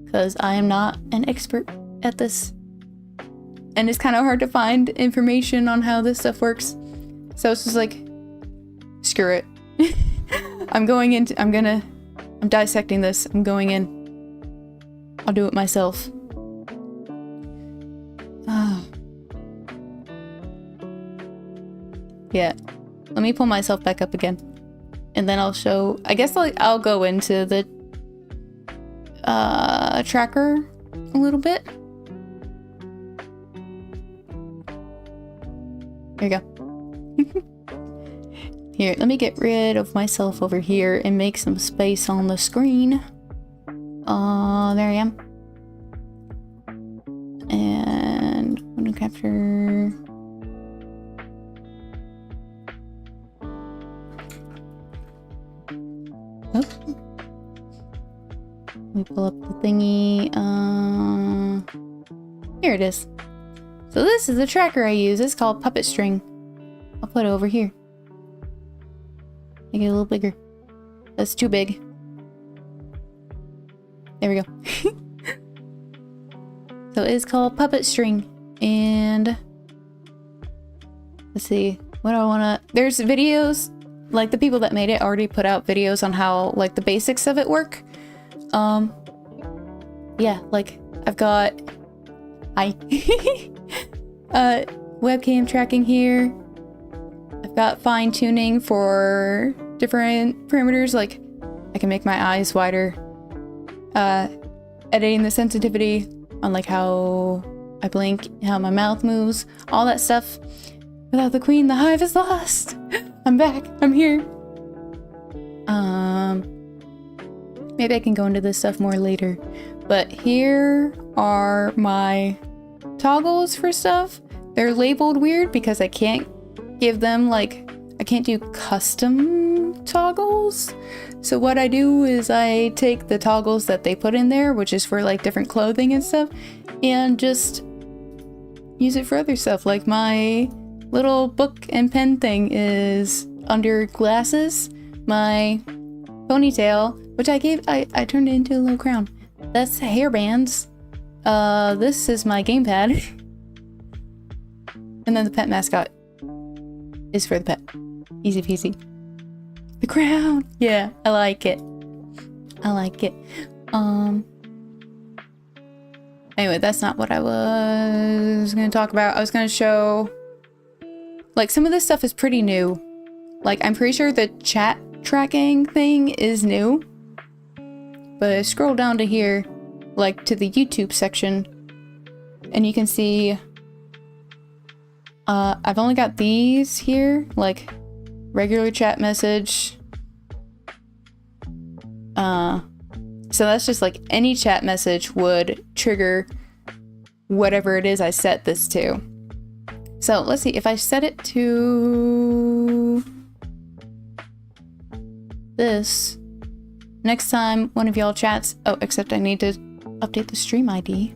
Because I am not an expert at this. And it's kind of hard to find information on how this stuff works. So it's just like, screw it. I'm dissecting this. I'm going in. I'll do it myself. Yeah. Let me pull myself back up again. And then I'll show... I guess I'll go into the tracker a little bit. There you go. Here, let me get rid of myself over here and make some space on the screen. There I am. And I'm gonna capture... Oh. Let me pull up the thingy. Here it is. So this is the tracker I use. It's called Puppet String. I'll put it over here. Make it a little bigger. That's too big. There we go. So it's called Puppet String. And let's see. What do I wanna... There's videos. Like the people that made it already put out videos on how like the basics of it work. Yeah, like I've got webcam tracking here. I've got fine tuning for different parameters, like I can make my eyes wider. Editing the sensitivity on like how I blink, how my mouth moves, all that stuff. Without the queen, the hive is lost. I'm back. I'm here. Maybe I can go into this stuff more later. But here are my toggles for stuff. They're labeled weird because I can't give them like... I can't do custom toggles. So what I do is I take the toggles that they put in there, which is for like different clothing and stuff, and just use it for other stuff. Like my little book and pen thing is under glasses. My ponytail, which I turned it into a little crown. That's hair bands. This is my gamepad. And then the pet mascot is for the pet. Easy peasy. The crown! Yeah, I like it. I like it. Anyway, that's not what I was gonna talk about. I was gonna show... Like, some of this stuff is pretty new. Like, I'm pretty sure the chat tracking thing is new. But I scroll down to here, like to the YouTube section, and you can see I've only got these here, like regular chat message. So that's just like any chat message would trigger whatever it is I set this to. So let's see, if I set it to this, next time one of y'all chats, oh, except I need to update the stream ID.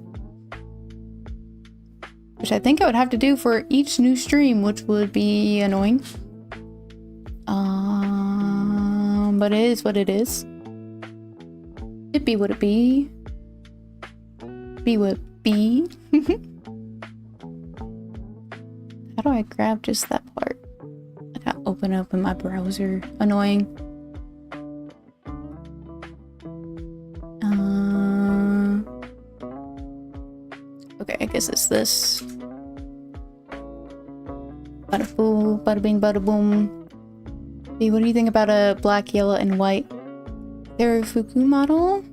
Which I think I would have to do for each new stream, which would be annoying. But it is what it is. It be what it be. Be what it be. How do I grab just that part? I gotta open up in my browser. Annoying. Okay, I guess it's this. Bada boo, bada bing, bada boom. Hey, what do you think about a black, yellow, and white Terufuku model?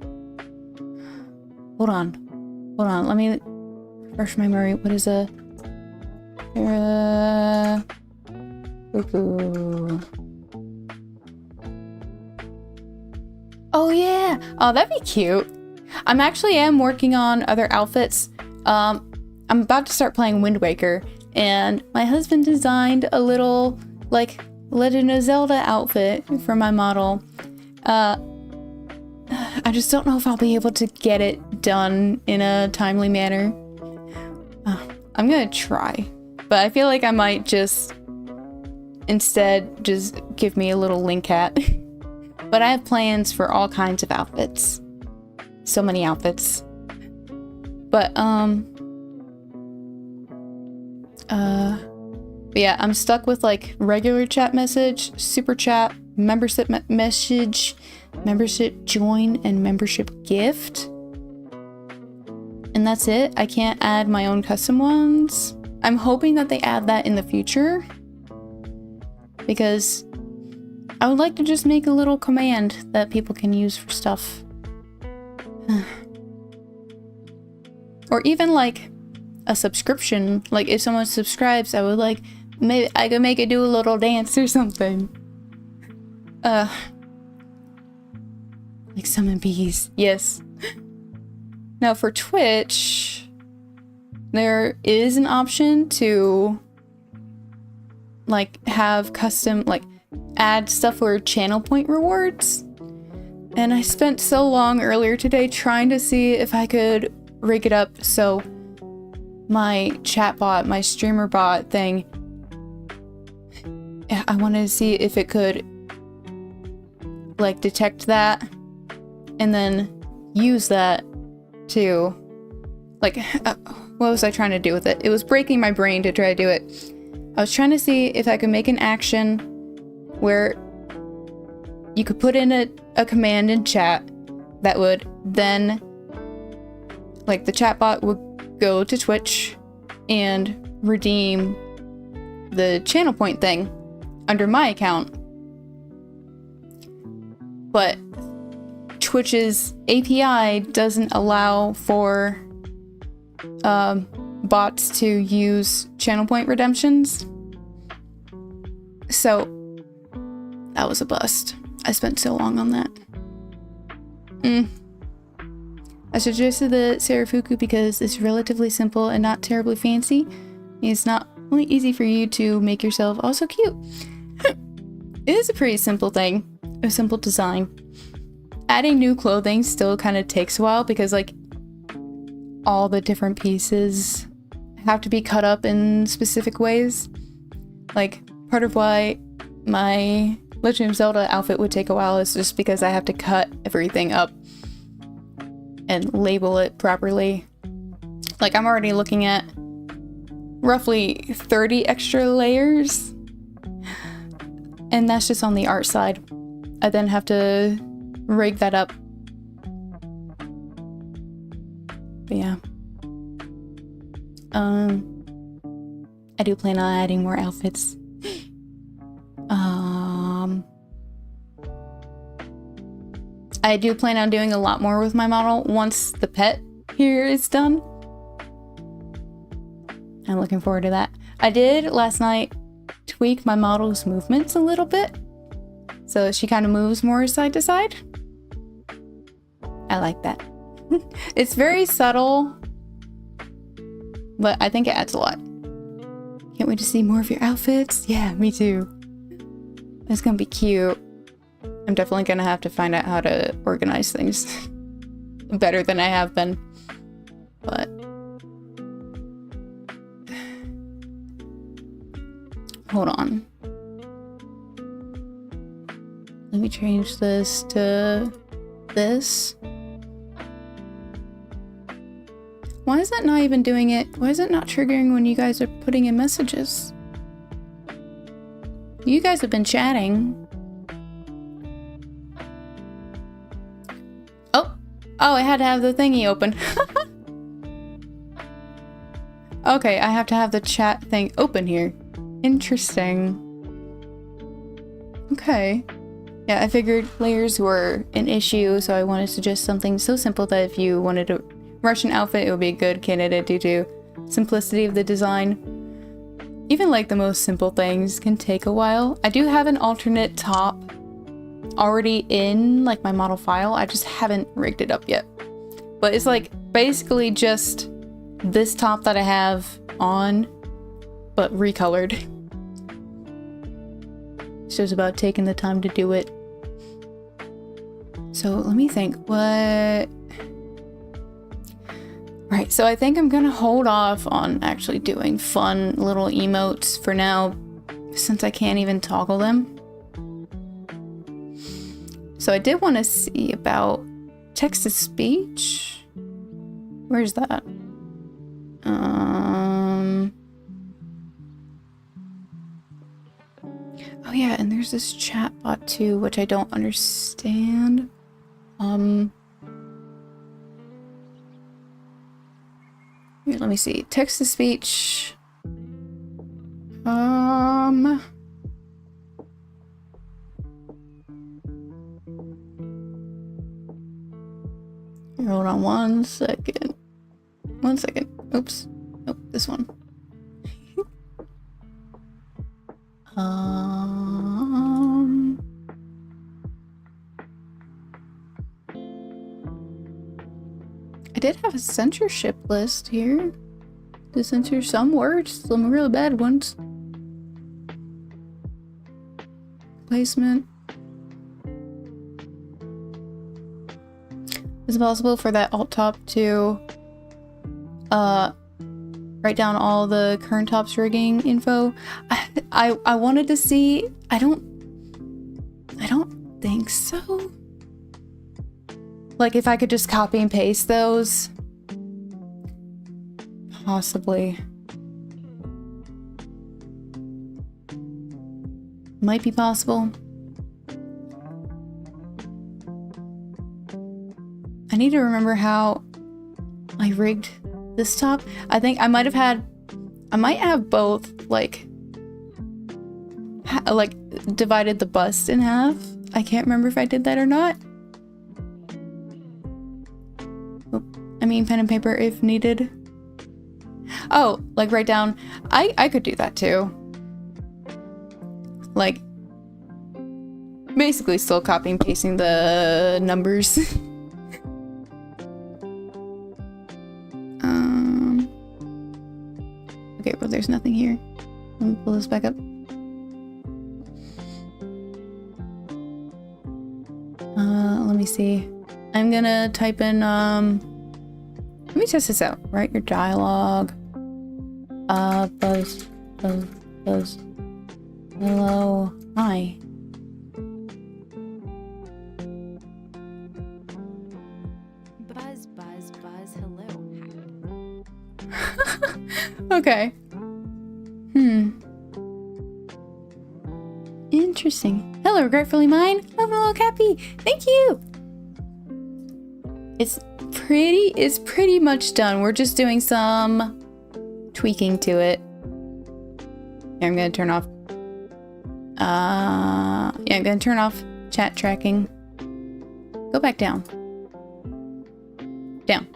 Hold on. Hold on, let me refresh my memory. What is a Terufuku? Oh yeah! Oh, that'd be cute. I'm working on other outfits. I'm about to start playing Wind Waker, and my husband designed a little, like, Legend of Zelda outfit for my model. I just don't know if I'll be able to get it done in a timely manner. I'm gonna try, but I feel like I might just instead just give me a little link hat. But I have plans for all kinds of outfits. So many outfits. But yeah, I'm stuck with like regular chat message, super chat, membership message, membership join, and membership gift. And that's it. I can't add my own custom ones. I'm hoping that they add that in the future, because I would like to just make a little command that people can use for stuff. Or even like a subscription. Like if someone subscribes, I would like, maybe I could make it do a little dance or something. Like summon bees. Yes. Now for Twitch, there is an option to like have custom, like add stuff for channel point rewards. And I spent so long earlier today trying to see if I could rig it up so my chat bot, my streamer bot thing, I wanted to see if it could like detect that and then use that to like, what was I trying to do with it? It was breaking my brain to try to do it. I was trying to see if I could make an action where you could put in a command in chat that would then, like, the chatbot would go to Twitch and redeem the channel point thing under my account. But Twitch's API doesn't allow for bots to use channel point redemptions. So that was a bust. I spent so long on that. I suggested the Terufuku because it's relatively simple and not terribly fancy. It's not only easy for you to make yourself also cute. It is a pretty simple thing. A simple design. Adding new clothing still kind of takes a while because like all the different pieces have to be cut up in specific ways. Like part of why my Legend of Zelda outfit would take a while is just because I have to cut everything up and label it properly. Like I'm already looking at roughly 30 extra layers, and that's just on the art side. I then have to rig that up. But yeah. I do plan on adding more outfits. I do plan on doing a lot more with my model once the pet here is done. I'm looking forward to that. I did last night tweak my model's movements a little bit, so she kind of moves more side to side. I like that. It's very subtle, but I think it adds a lot. Can't wait to see more of your outfits. Yeah, me too. It's gonna be cute. I'm definitely gonna have to find out how to organize things better than I have been. But hold on. Let me change this to this. Why is that not even doing it? Why is it not triggering when you guys are putting in messages? You guys have been chatting. Oh, I had to have the thingy open. Okay, I have to have the chat thing open here. Interesting. Okay. Yeah, I figured layers were an issue, so I wanted to suggest something so simple that if you wanted to rush an outfit, it would be a good candidate due to simplicity of the design. Even like the most simple things can take a while. I do have an alternate top already in like my model file. I just haven't rigged it up yet. But it's like basically just this top that I have on, but recolored. It's just about taking the time to do it. So let me think, what? Right, so I think I'm gonna hold off on actually doing fun little emotes for now, since I can't even toggle them. So I did want to see about text-to-speech. Where's that? Oh yeah, and there's this chat bot too, which I don't understand. Here, let me see. Text-to-speech. Hold on one second. One second. Oops. Nope, this one. I did have a censorship list here to censor some words, some really bad ones. Placement. Is it possible for that alt top to write down all the current tops rigging info? I wanted to see. I don't think so. Like if I could just copy and paste those. Possibly. Might be possible. I need to remember how I rigged this top. I think I might have both like divided the bust in half. I can't remember if I did that or not. I mean pen and paper if needed. Oh, like write down. I could do that too. Like basically still copying and pasting the numbers. Okay, well there's nothing here. Let me pull this back up. Let me see. I'm gonna type in let me test this out. Write your dialogue. Buzz. Hello. Hi. Buzz. Hello. Okay. Interesting. Hello, regretfully mine. Hello, Cappy. Thank you. It's pretty much done. We're just doing some tweaking to it. Yeah, I'm gonna turn off. Yeah, I'm gonna turn off chat tracking. Go back down. Down.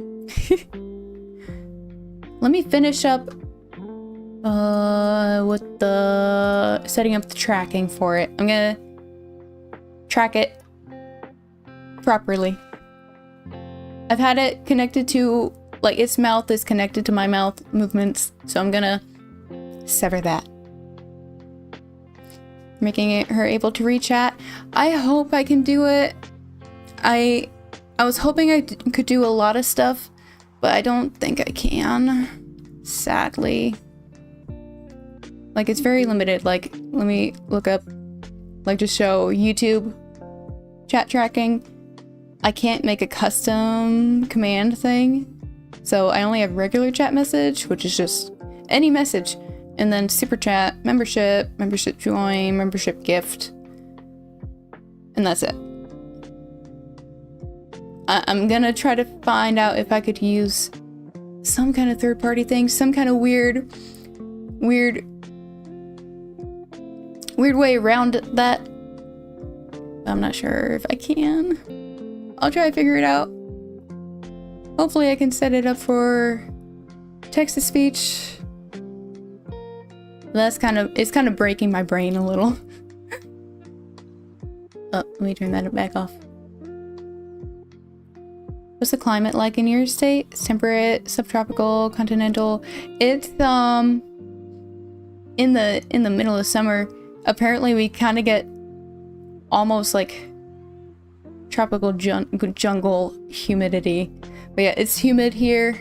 Let me finish up with the setting up the tracking for it. I'm gonna track it properly. I've had it connected to, like, its mouth is connected to my mouth movements, so I'm gonna sever that. Making it her able to re-chat. I hope I can do it. I was hoping I could do a lot of stuff, but I don't think I can, sadly. Like, it's very limited. Like, let me look up, like, just show YouTube chat tracking. I can't make a custom command thing, so I only have regular chat message, which is just any message, and then super chat, membership join, membership gift, and that's it. I'm gonna try to find out if I could use some kind of third-party thing, some kind of weird way around that. I'm not sure if I can. I'll try to figure it out. Hopefully I can set it up for text-to-speech. It's kind of breaking my brain a little. Oh, let me turn that back off. What's the climate like in your state? It's temperate, subtropical, continental. It's in the middle of summer. Apparently we kind of get almost like tropical jungle humidity. But yeah, it's humid here.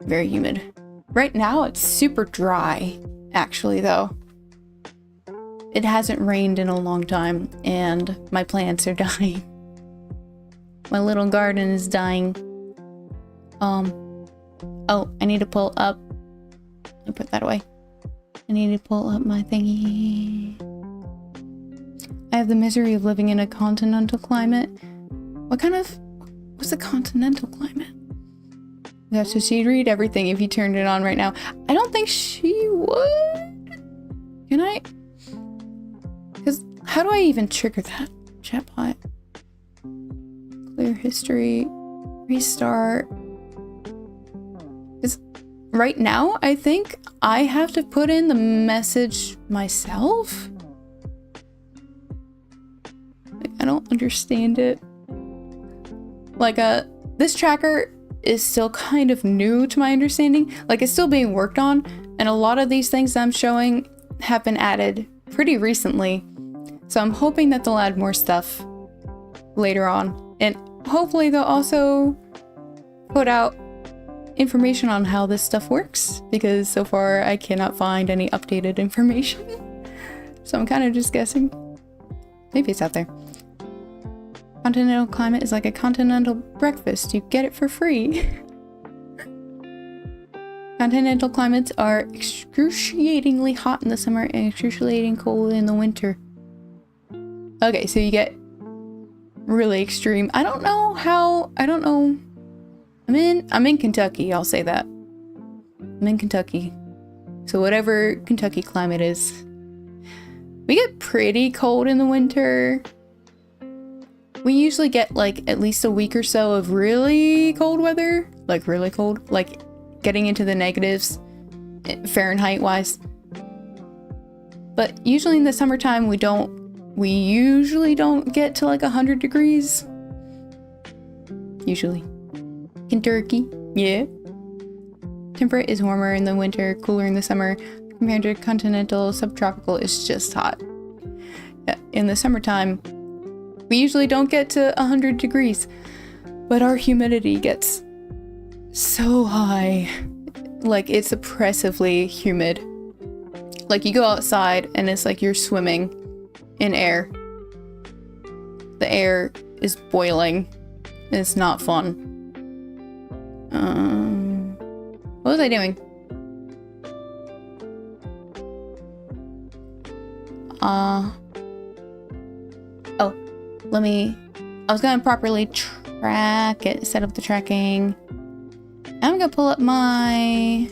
Very humid. Right now it's super dry, actually, though. It hasn't rained in a long time, and my plants are dying. My little garden is dying. Oh, I need to pull up. Let me put that away. I need to pull up my thingy. I have the misery of living in a continental climate. What's a continental climate? Yeah, so she'd read everything if you turned it on right now. I don't think she would. Can I? Because how do I even trigger that? Chatbot. Clear history. Restart. Because right now, I think I have to put in the message myself. Like, I don't understand it. Like, this tracker is still kind of new to my understanding. Like, it's still being worked on, and a lot of these things I'm showing have been added pretty recently. So I'm hoping that they'll add more stuff later on. And hopefully they'll also put out information on how this stuff works, because so far I cannot find any updated information. So I'm kind of just guessing. Maybe it's out there. Continental climate is like a continental breakfast. You get it for free. Continental climates are excruciatingly hot in the summer and excruciating cold in the winter. Okay, so you get really extreme. I don't know. I'm in Kentucky, I'll say that. I'm in Kentucky. So whatever Kentucky climate is. We get pretty cold in the winter. We usually get like at least a week or so of really cold weather. Like really cold. Like getting into the negatives Fahrenheit wise. But usually in the summertime we usually don't get to like 100 degrees. Usually. Kentucky, yeah. Temperate is warmer in the winter, cooler in the summer. Compared to continental, subtropical is just hot. In the summertime, we usually don't get to 100 degrees, but our humidity gets so high. Like, it's oppressively humid. Like, you go outside and it's like you're swimming in air. The air is boiling. It's not fun. What was I doing? I was gonna properly track it, set up the tracking. I'm gonna pull up my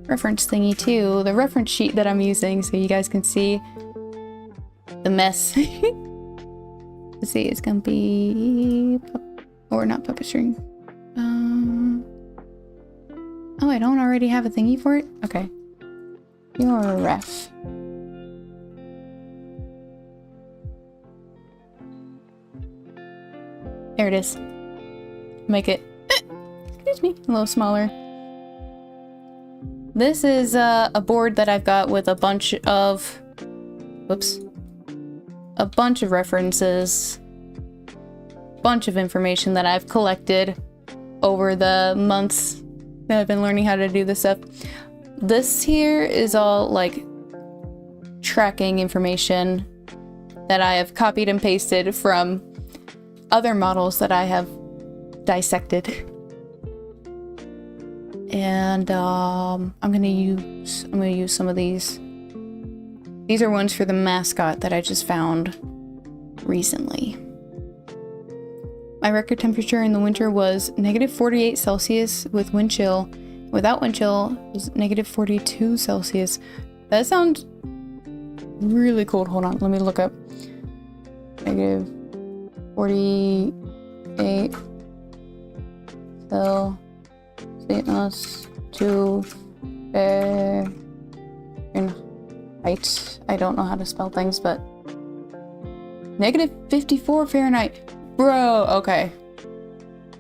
reference thingy too, the reference sheet that I'm using, so you guys can see the mess. Let's see, it's gonna be or not puppet string. Oh, I don't already have a thingy for it? Okay. You're a ref. There it is. Make it, excuse me, a little smaller. This is a board that I've got with a bunch of, whoops, a bunch of references, bunch of information that I've collected over the months that I've been learning how to do this stuff. This here is all like tracking information that I have copied and pasted from other models that I have dissected. And I'm gonna use some of these. These are ones for the mascot that I just found recently. My record temperature in the winter was -48 Celsius with wind chill. Without wind chill, it was -42 Celsius. That sounds really cold. Hold on, let me look up. -48 Celsius to Fahrenheit. I don't know how to spell things, but -54 Fahrenheit. Bro, okay.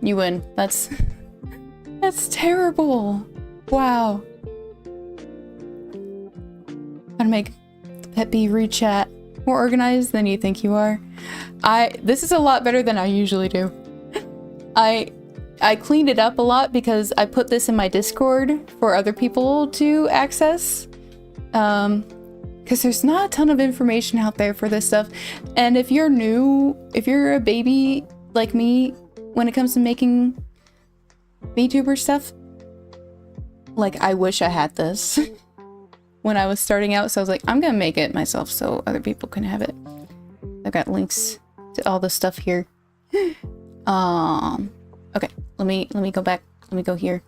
You win. That's terrible. Wow. Gotta make the Pet Bee read chat more organized than you think you are. This is a lot better than I usually do. I cleaned it up a lot because I put this in my Discord for other people to access. Because there's not a ton of information out there for this stuff. And if you're new, if you're a baby like me, when it comes to making VTuber stuff, like I wish I had this when I was starting out. So I was like, I'm gonna make it myself so other people can have it. I've got links to all the stuff here. Okay, let me go back. Let me go here.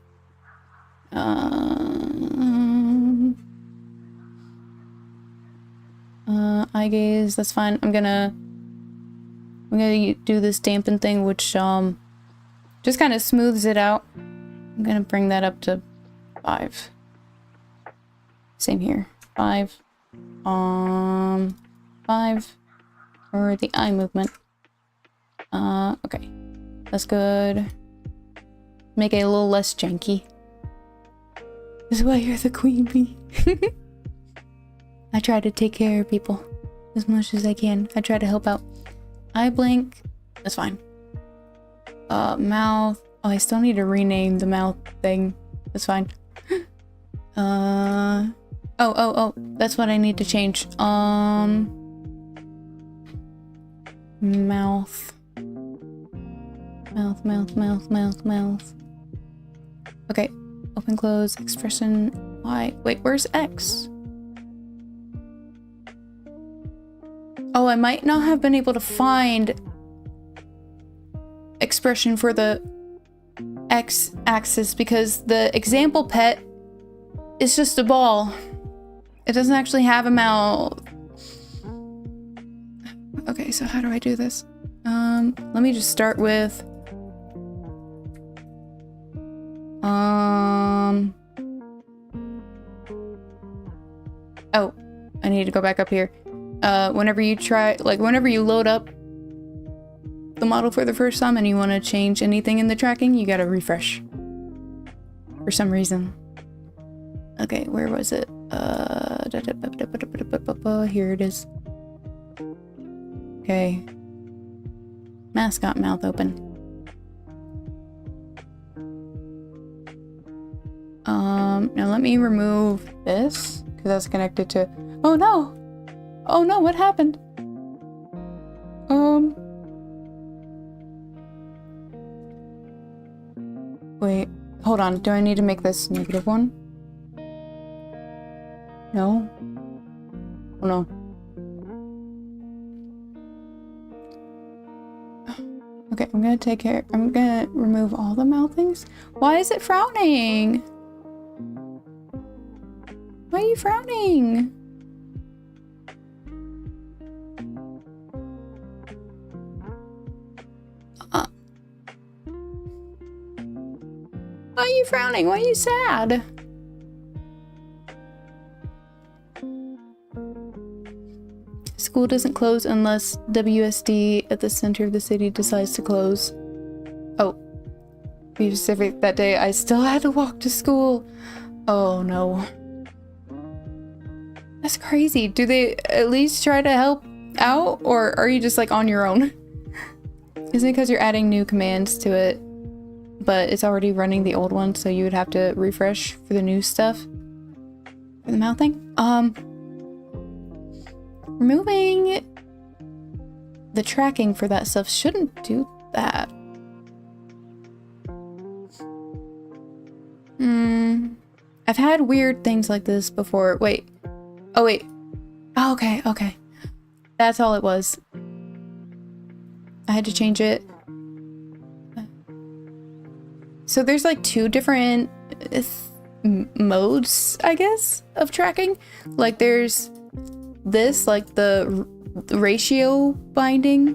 Eye gaze, that's fine. I'm gonna do this dampen thing, which just kind of smooths it out. I'm gonna bring that up to 5. Same here. 5. 5 for the eye movement. Okay. That's good. Make it a little less janky. This is why you're the queen bee. I try to take care of people as much as I can. I try to help out. Eye blink. That's fine. Mouth. Oh, I still need to rename the mouth thing. That's fine. Oh, that's what I need to change. Mouth. Mouth. Okay. Open, close, expression, Y. Wait, where's X? Oh, I might not have been able to find expression for the X axis because the example pet is just a ball. It doesn't actually have a mouth. Okay, so how do I do this? Let me just start with oh, I need to go back up here. Whenever you load up the model for the first time and you want to change anything in the tracking, you gotta refresh for some reason. Okay, where was it? Here it is. Okay. Mascot mouth open. Now let me remove this because that's connected to. Oh no! Oh no! What happened? Wait. Hold on. Do I need to make this -1? No. Oh no. Okay, I'm gonna remove all the mouth things. Why is it frowning? Why are you frowning? frowning? Why are you sad? School doesn't close unless WSD at the center of the city decides to close. Oh. Be specific, that day I still had to walk to school. Oh no. That's crazy. Do they at least try to help out? Or are you just like on your own? Isn't it because you're adding new commands to it? But it's already running the old one, so you would have to refresh for the new stuff? For the mouthing? Removing the tracking for that stuff shouldn't do that. I've had weird things like this before. Wait. Oh, wait. Oh, okay, okay. That's all it was. I had to change it. So there's like two different modes, I guess, of tracking. Like there's this, like the ratio binding,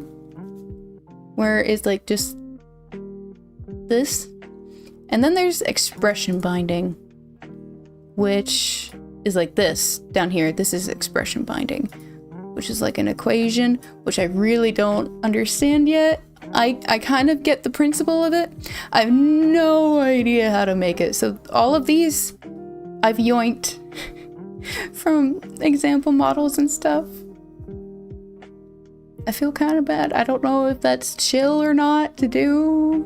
where it's like just this. And then there's expression binding, which is like this down here. This is expression binding, which is like an equation, which I really don't understand yet. I kind of get the principle of it. I have no idea how to make it. So all of these I've yoinked from example models and stuff. I feel kind of bad. I don't know if that's chill or not to do.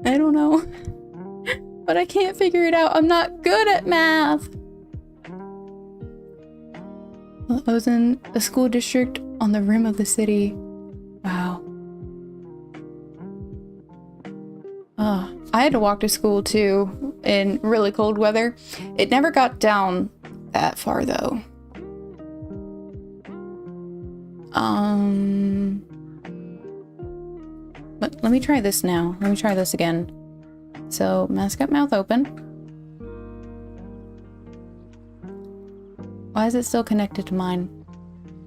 I don't know. But I can't figure it out. I'm not good at math. Well, I was in a school district on the rim of the city. Wow. I had to walk to school too in really cold weather. It never got down that far though. But let me try this now. Let me try this again. So, mask up, mouth open. Why is it still connected to mine?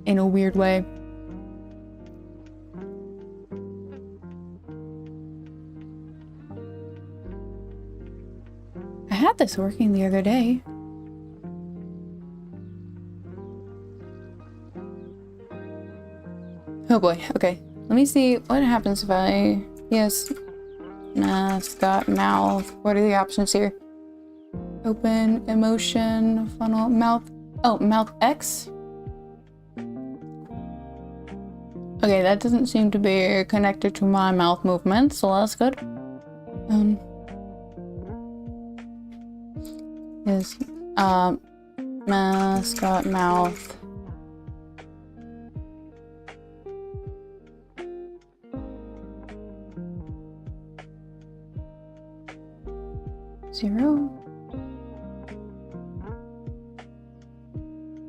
In a weird way. I had this working the other day. Oh boy, okay. Let me see what happens if I... Yes. Mascot, mouth. What are the options here? Open, emotion, funnel, mouth. Oh, mouth X? Okay, that doesn't seem to be connected to my mouth movement, so that's good. Is mascot, mouth. Zero.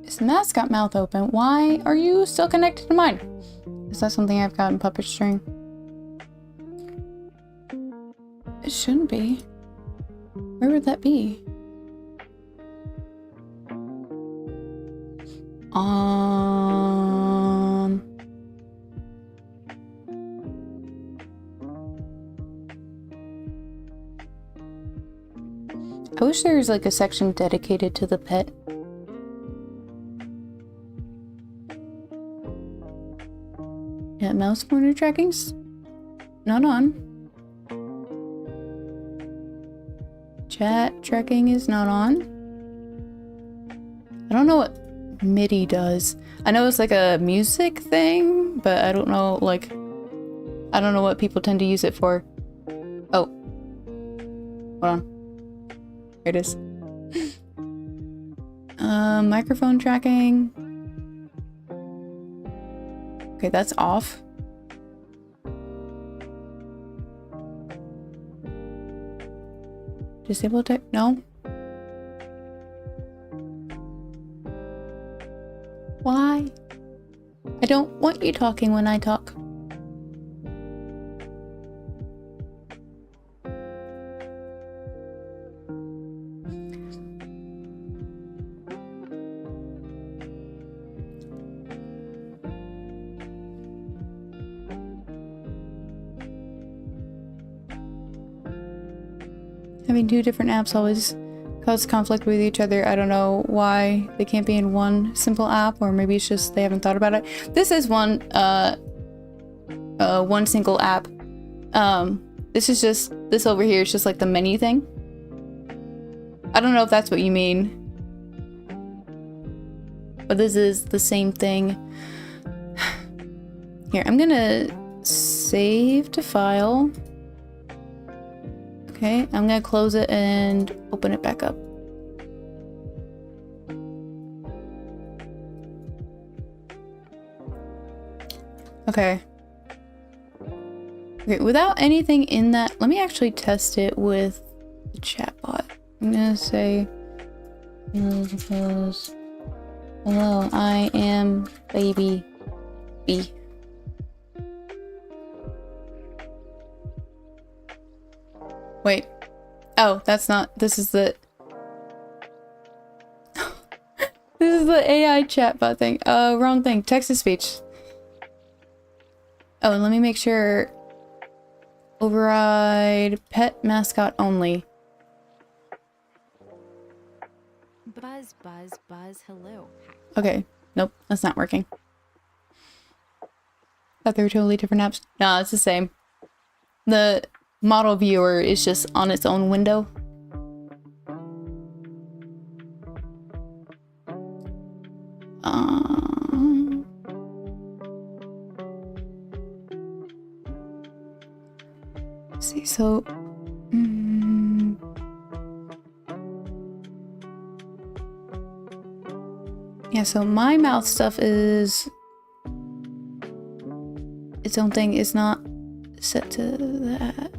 Is the mascot mouth open? Why are you still connected to mine? Is that something I've got in puppet string? It shouldn't be. Where would that be? I wish there was like a section dedicated to the pet. Yeah, mouse pointer tracking's not on. Chat tracking is not on. I don't know what MIDI does. I know it's like a music thing, but I don't know, like, I don't know what people tend to use it for. Oh. Hold on. Here it is. Microphone tracking. Okay, that's off. Disable tech? No. Why? I don't want you talking when I talk. Having two different apps always cause conflict with each other. I don't know why they can't be in one simple app, or maybe it's just they haven't thought about it. This is one single app. This is just, this over here is just like the menu thing. I don't know if that's what you mean, but this is the same thing. Here, I'm gonna save to file. Okay, I'm gonna close it and open it back up. Okay. Okay, without anything in that, let me actually test it with the chatbot. I'm gonna say, hello, I am baby B. Wait. Oh, that's not, this is the this is the AI chatbot thing. Wrong thing. Text to speech. Oh, and let me make sure. Override pet mascot only. Buzz, buzz, buzz, hello. Okay. Nope, that's not working. Thought they were totally different apps. No, it's the same. The model viewer is just on its own window. Let's see, so yeah, so my mouth stuff is its own thing. Is not set to that.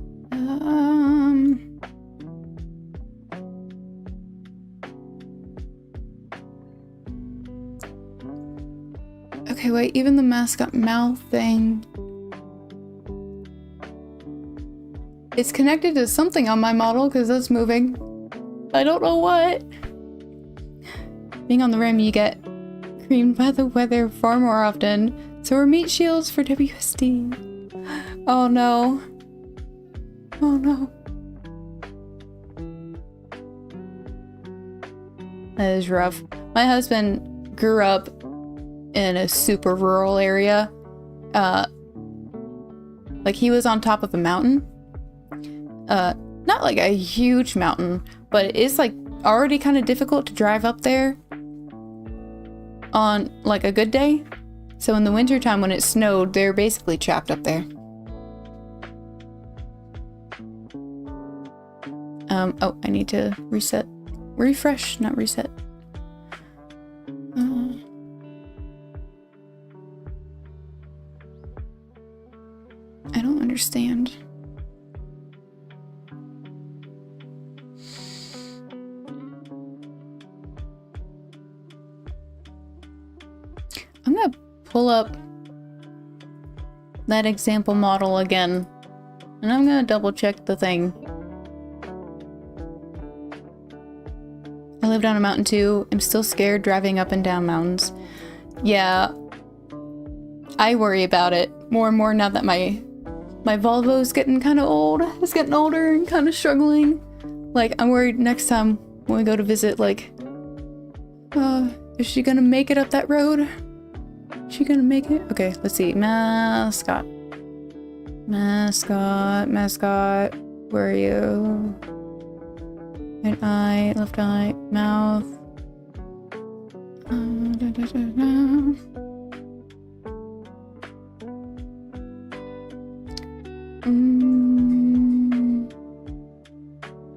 Okay, wait, even the mascot mouth thing. It's connected to something on my model because it's moving. I don't know what. Being on the rim, you get creamed by the weather far more often. So are meat shields for WSD. Oh no. Oh no. That is rough. My husband grew up in a super rural area. Like he was on top of a mountain. Not like a huge mountain, but it's like already kind of difficult to drive up there on like a good day. So in the wintertime when it snowed, they're basically trapped up there. Oh, I need to reset. Refresh, not reset. I don't understand. I'm gonna pull up that example model again, and I'm gonna double check the thing. I live down a mountain too. I'm still scared driving up and down mountains. Yeah, I worry about it more and more now that my Volvo's getting kind of old. It's getting older and kind of struggling. Like, I'm worried next time when we go to visit, like, is she gonna make it up that road? Is she gonna make it? Okay, let's see. Mascot. Mascot, mascot. Where are you? Right eye, left eye, mouth.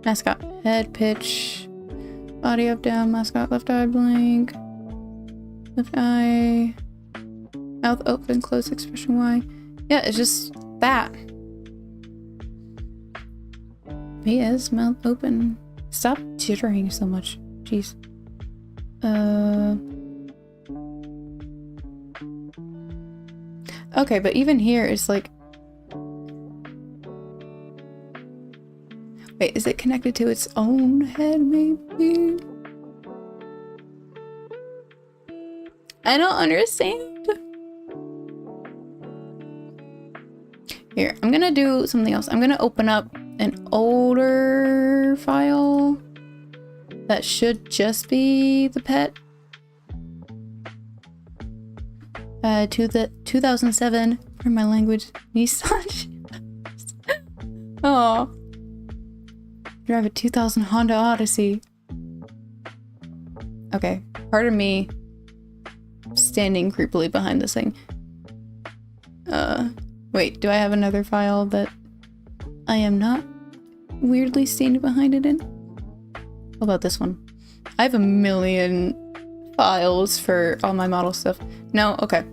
Mascot. Head, pitch. Body up, down, mascot, left eye, blink. Left eye. Mouth open, close, expression Y. Yeah, it's just that. He is mouth open. Stop jittering so much. Jeez. Okay, but even here it's like... Wait, is it connected to its own head, maybe? I don't understand. Here, I'm gonna do something else. I'm gonna open up an older file that should just be the pet. To the 2007, for my language, Nissan. Oh, drive a 2000 Honda Odyssey. Okay, pardon me standing creepily behind this thing. Wait, do I have another file that I am not weirdly standing behind it in? How about this one? I have a million files for all my model stuff. No? Okay.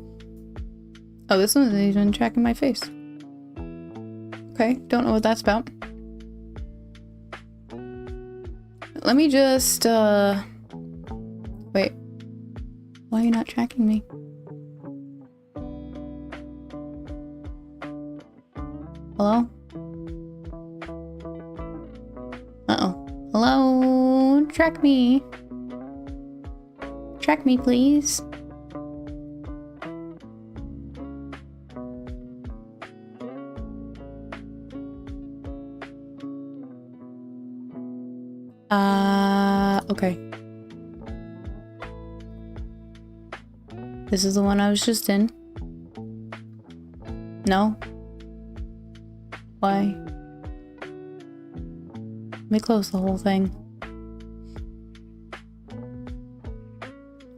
Oh, this one isn't even tracking my face. Okay, don't know what that's about. Let me just, wait. Why are you not tracking me? Hello? Uh-oh. Hello? Track me. Track me, please. Okay. This is the one I was just in. No? Why? Let me close the whole thing.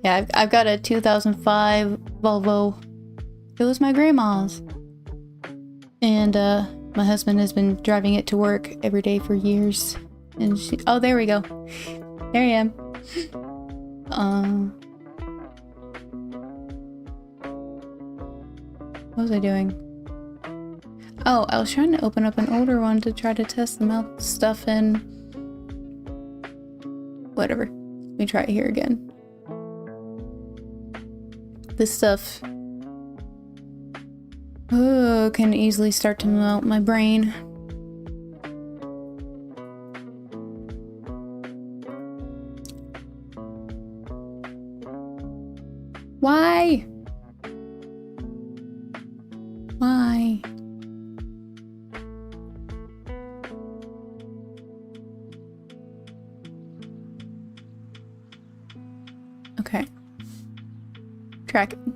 Yeah, I've got a 2005 Volvo. It was my grandma's. And, my husband has been driving it to work every day for years. And she- oh, there we go. There I am. What was I doing? Oh, I was trying to open up an older one to try to test the mouth stuff in. Whatever. Let me try it here again. This stuff can easily start to melt my brain. Why? Why? Okay. Tracking.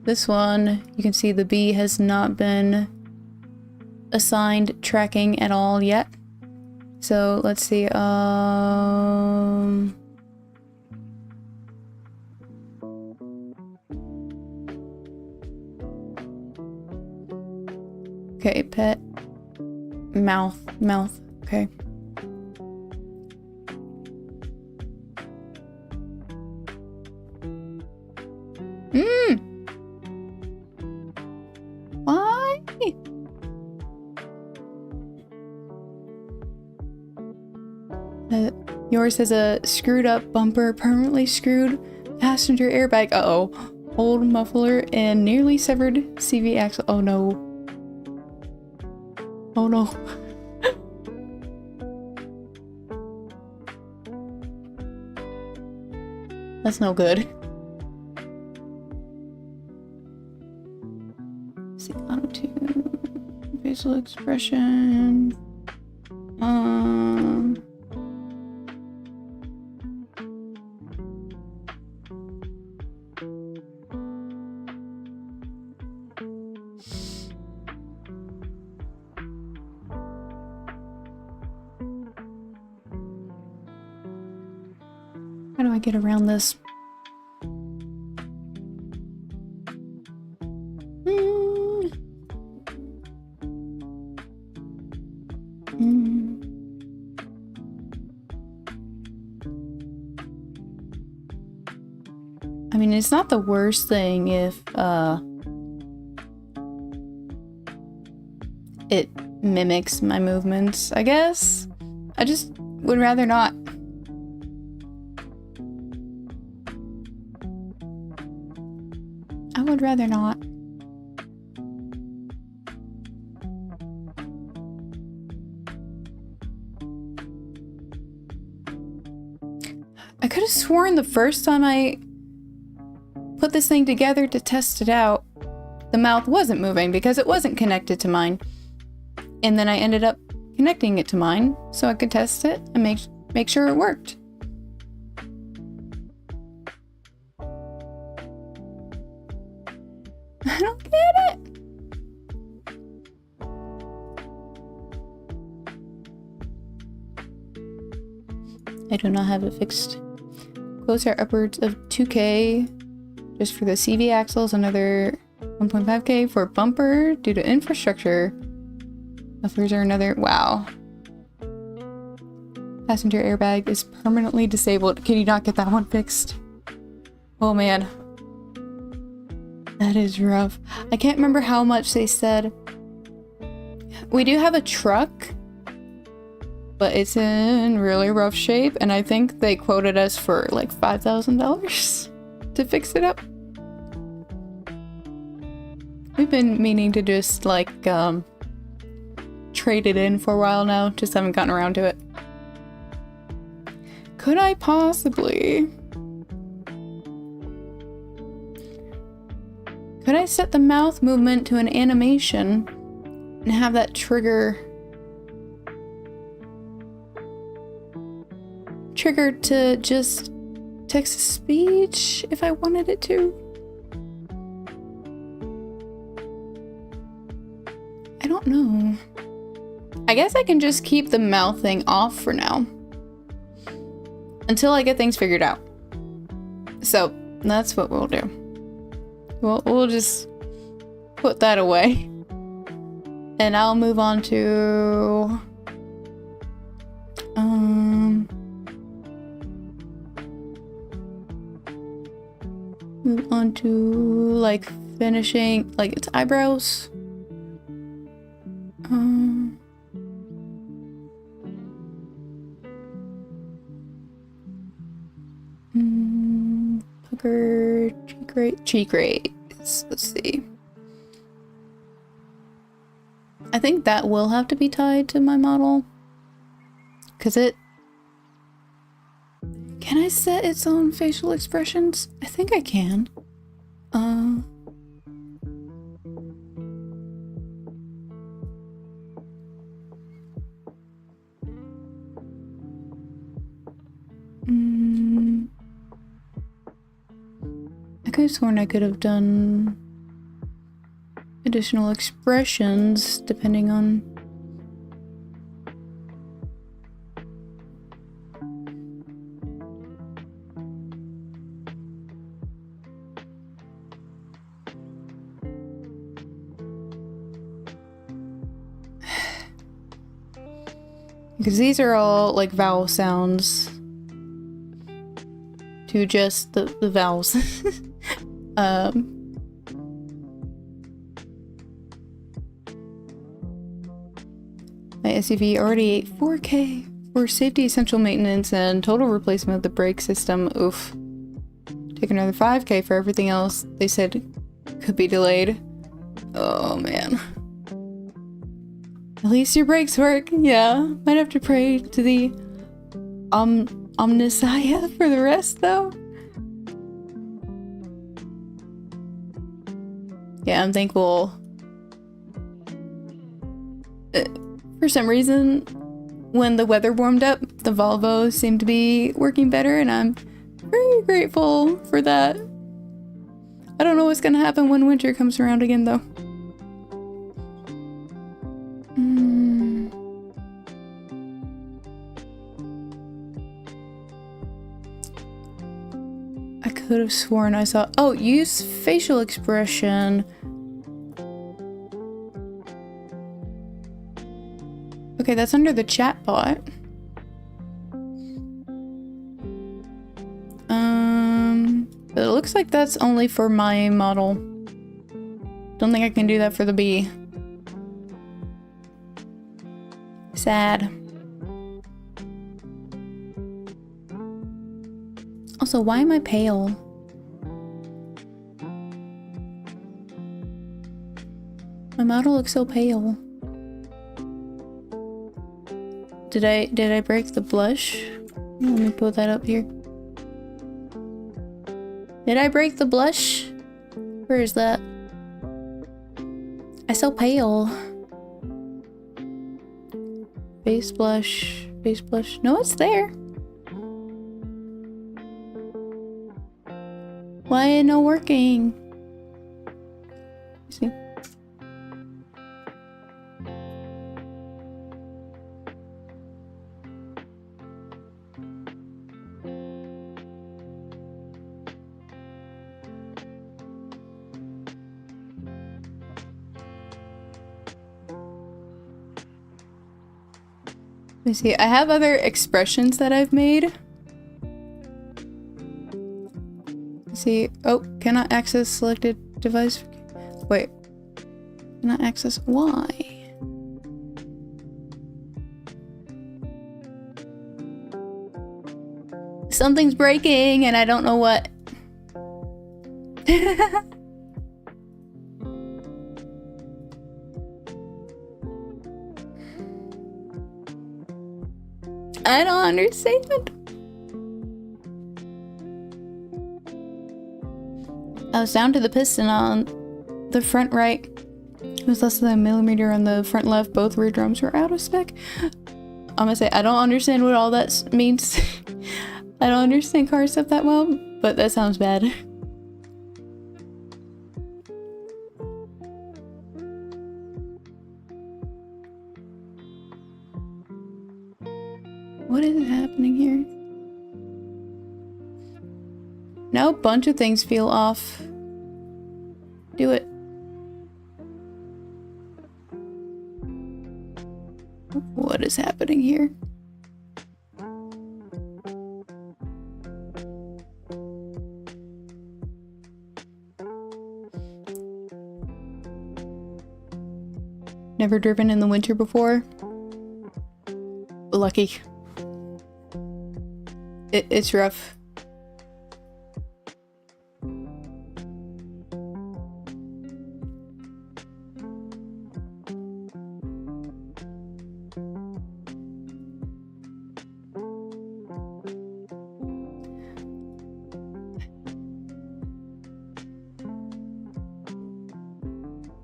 This one, you can see the bee has not been assigned tracking at all yet. So let's see, okay, pet. Mouth. Okay. Why? Yours has a screwed up bumper, permanently screwed passenger airbag. Uh-oh. Old muffler and nearly severed CV axle. Oh no. Oh no. That's no good. Let's see, auto tune, facial expression. How do I get around this? I mean, it's not the worst thing if, it mimics my movements, I guess. I just would rather not. I would rather not. I could have sworn the first time I put this thing together to test it out, the mouth wasn't moving because it wasn't connected to mine. And then I ended up connecting it to mine so I could test it and make sure it worked. I don't get it. I do not have it fixed. Quotes are upwards of 2K just for the CV axles, another 1.5K for bumper due to infrastructure. Mufflers are another. Wow. Passenger airbag is permanently disabled. Can you not get that one fixed? Oh man. That is rough. I can't remember how much they said. We do have a truck, but it's in really rough shape, and I think they quoted us for like $5,000 to fix it up. We've been meaning to just like trade it in for a while now, just haven't gotten around to it. Could I possibly? Could I set the mouth movement to an animation and have that trigger to just text-to-speech if I wanted it to? I don't know. I guess I can just keep the mouth thing off for now until I get things figured out. So that's what we'll do. We'll just put that away. And I'll move on to like finishing like its eyebrows. Pucker, cheek rates. Let's see. I think that will have to be tied to my model. Cause can I set its own facial expressions? I think I can. I could have sworn I could have done additional expressions depending on because these are all like vowel sounds to just the vowels. My SUV already ate 4K for safety essential maintenance and total replacement of the brake system. Oof. Take another 5K for everything else they said could be delayed. Oh man. At least your brakes work. Yeah. Might have to pray to the Omnissiah for the rest though. Yeah, I'm thankful. For some reason, when the weather warmed up, the Volvo seemed to be working better, and I'm very grateful for that. I don't know what's gonna happen when winter comes around again, though. I could have sworn I saw. Oh, use facial expression. Okay, that's under the chat bot. But it looks like that's only for my model. Don't think I can do that for the bee. Sad. Also, why am I pale? My model looks so pale. Did I break the blush? Let me put that up here. Did I break the blush? Where is that? I'm so pale. Base blush. Base blush. No, it's there. Why ain't no working? See. Let me see. I have other expressions that I've made. See, oh, cannot access selected device. Wait, cannot access. Why? Something's breaking and I don't know what. I don't understand. I was down to the piston on the front right. It was less than a millimeter on the front left. Both rear drums were out of spec. I'm gonna say, I don't understand what all that means. I don't understand car stuff that well, but that sounds bad. What is happening here? Now a bunch of things feel off. Do it. What is happening here? Never driven in the winter before? Lucky. It's rough.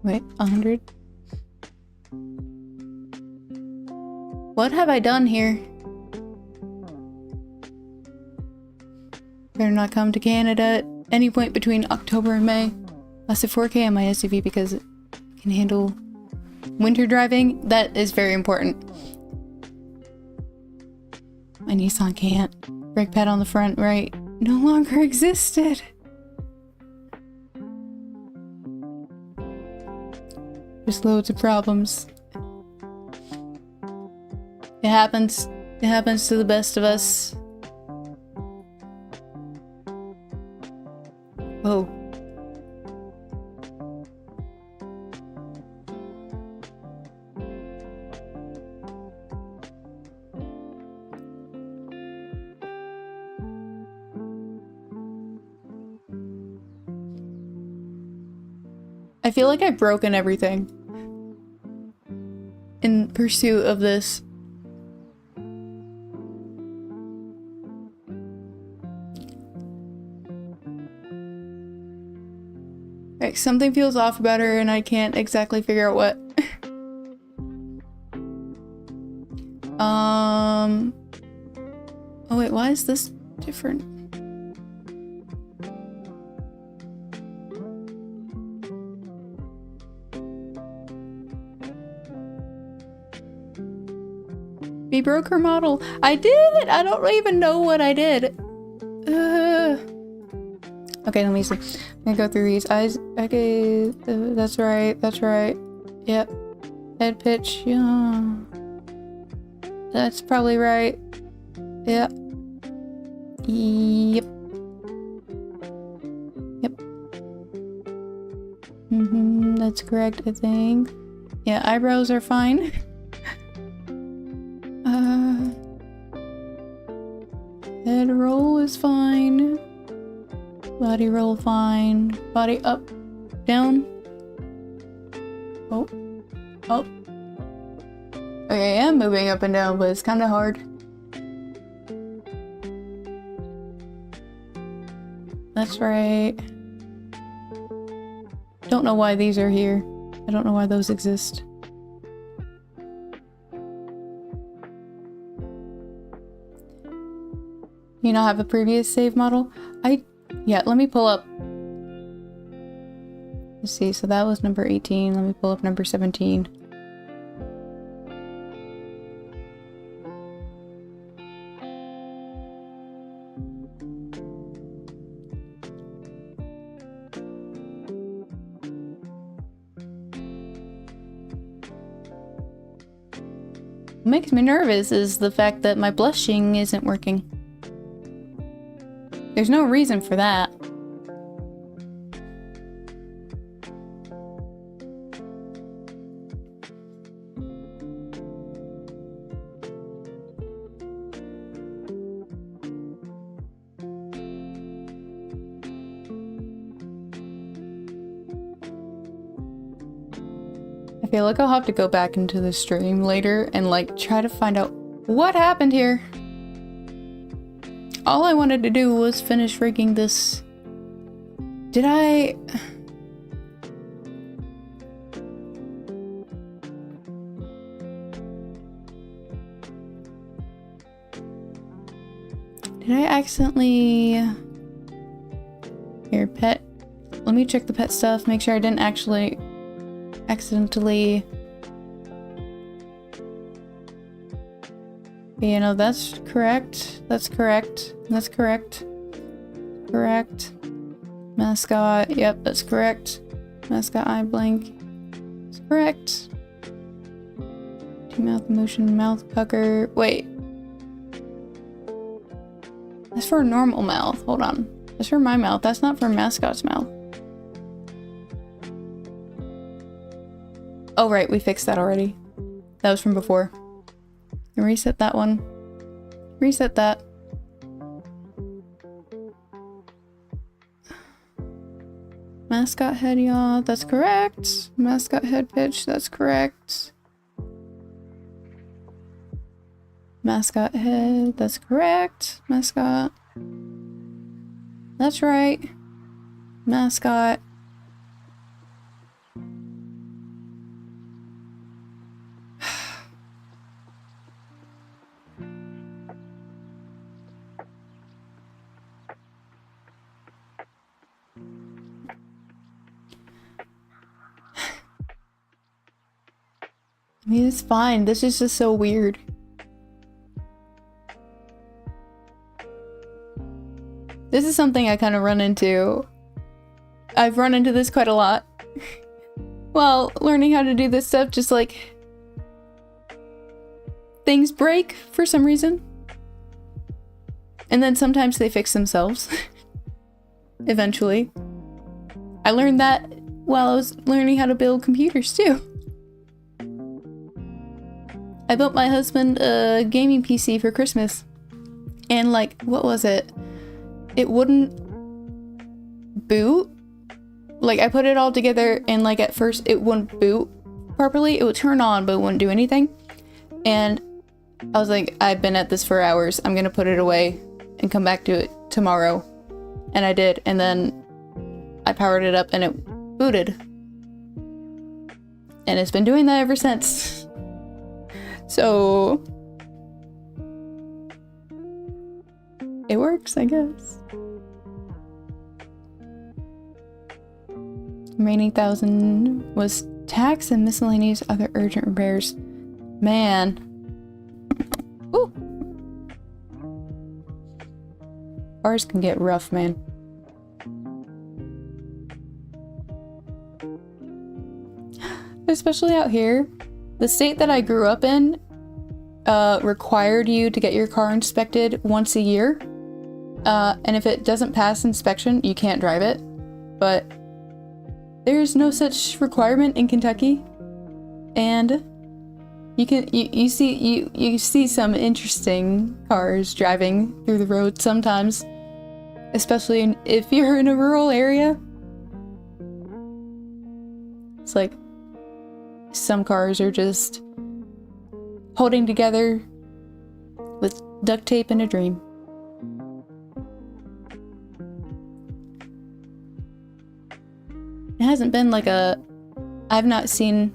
Wait, 100? What have I done here? Better not come to Canada at any point between October and May. Less than 4K on my SUV because it can handle winter driving. That is very important. My Nissan can't. Brake pad on the front right no longer existed. There's loads of problems. It happens. It happens to the best of us. Whoa. I feel like I've broken everything in pursuit of this. Like, something feels off about her and I can't exactly figure out what. Oh wait, why is this different? We broke her model. I did! I don't even know what I did. Okay, let me see. I'm gonna go through these. Eyes. Okay, that's right. That's right. Yep. Head pitch. Yeah. That's probably right. Yep. Yep. Yep. That's correct, I think. Yeah, eyebrows are fine. Head roll is fine. Body roll fine. Body up, down. Oh. Oh. Okay, I am moving up and down, but it's kind of hard. That's right. Don't know why these are here. I don't know why those exist. You not have a previous save model? Yeah, let me pull up. Let's see, so that was number 18. Let me pull up number 17. What makes me nervous is the fact that my blushing isn't working. There's no reason for that. I feel like I'll have to go back into the stream later and like try to find out what happened here. All I wanted to do was finish rigging this. Did I... Did I accidentally... Here, pet. Let me check the pet stuff, make sure I didn't actually... accidentally... You know, that's correct. That's correct. That's correct. Correct. Mascot. Yep, that's correct. Mascot eye blink. That's correct. Mouth motion, mouth pucker. Wait. That's for a normal mouth. Hold on. That's for my mouth. That's not for mascot's mouth. Oh, right. We fixed that already. That was from before. Reset that one. Reset that. Mascot head yaw, that's correct. Mascot head pitch, that's correct. Mascot head, that's correct. Mascot. That's right. Mascot. I mean, it's fine. This is just so weird. This is something I kind of run into. I've run into this quite a lot. While learning how to do this stuff, just like... things break for some reason. And then sometimes they fix themselves. Eventually. I learned that while I was learning how to build computers too. I built my husband a gaming PC for Christmas. And like, what was it? It wouldn't boot. Like, I put it all together and like at first it wouldn't boot properly. It would turn on but it wouldn't do anything. And I was like, I've been at this for hours. I'm gonna put it away and come back to it tomorrow. And I did. And then I powered it up and it booted. And it's been doing that ever since. So it works, I guess. Remaining 1,000 was tax and miscellaneous other urgent repairs. Man. Ooh. Cars can get rough, man. Especially out here. The state that I grew up in required you to get your car inspected once a year. And if it doesn't pass inspection, you can't drive it. But there's no such requirement in Kentucky. And you see some interesting cars driving through the road sometimes. Especially if you're in a rural area. It's like some cars are just holding together with duct tape and a dream. It hasn't been like I've not seen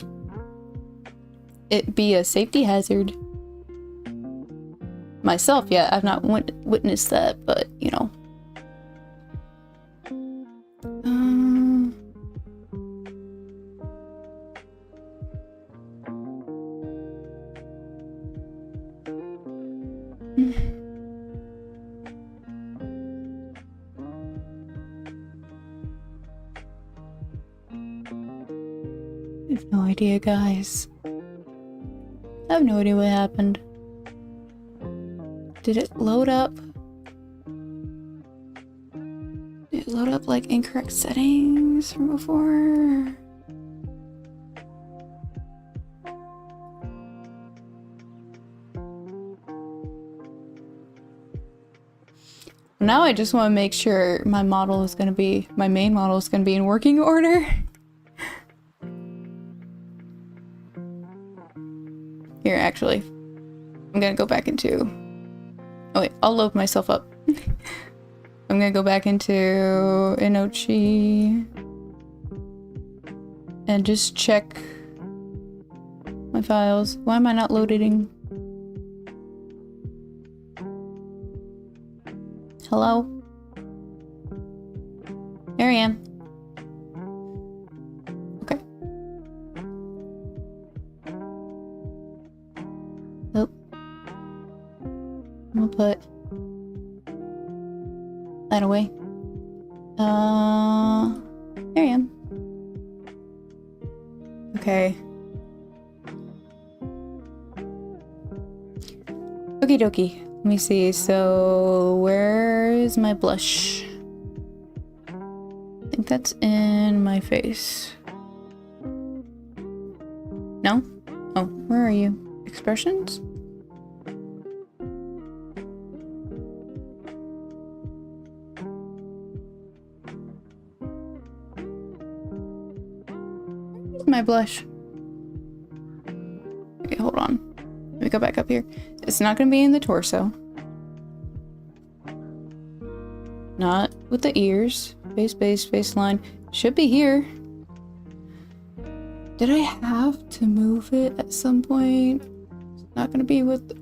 it be a safety hazard. myself yet. I've not witnessed that, but you know. I have no idea, guys. I have no idea what happened. Did it load up? Did it load up like incorrect settings from before? Now I just want to make sure my model is going to be, my main model is going to be in working order. Here, actually, I'm gonna go back into... Oh wait, I'll load myself up. I'm gonna go back into Inochi and just check my files. Why am I not loading? Hello? Here I am. Okay. Nope. I'm gonna put that away. There I am. Okay. Okie dokie. Let me see. So, where is my blush? I think that's in my face. No? Oh, where are you? Expressions? Where's my blush? Okay, hold on. Let me go back up here. It's not gonna be in the torso. Not with the ears. Baseline. Should be here. Did I have to move it at some point? It's not gonna be with...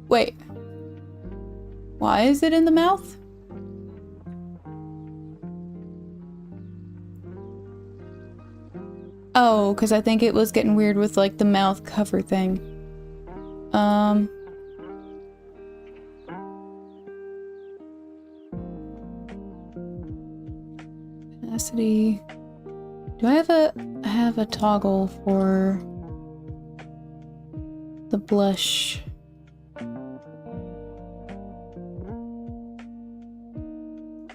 Wait. Why is it in the mouth? Oh, because I think it was getting weird with like the mouth cover thing. Opacity. Do I have a toggle for the blush?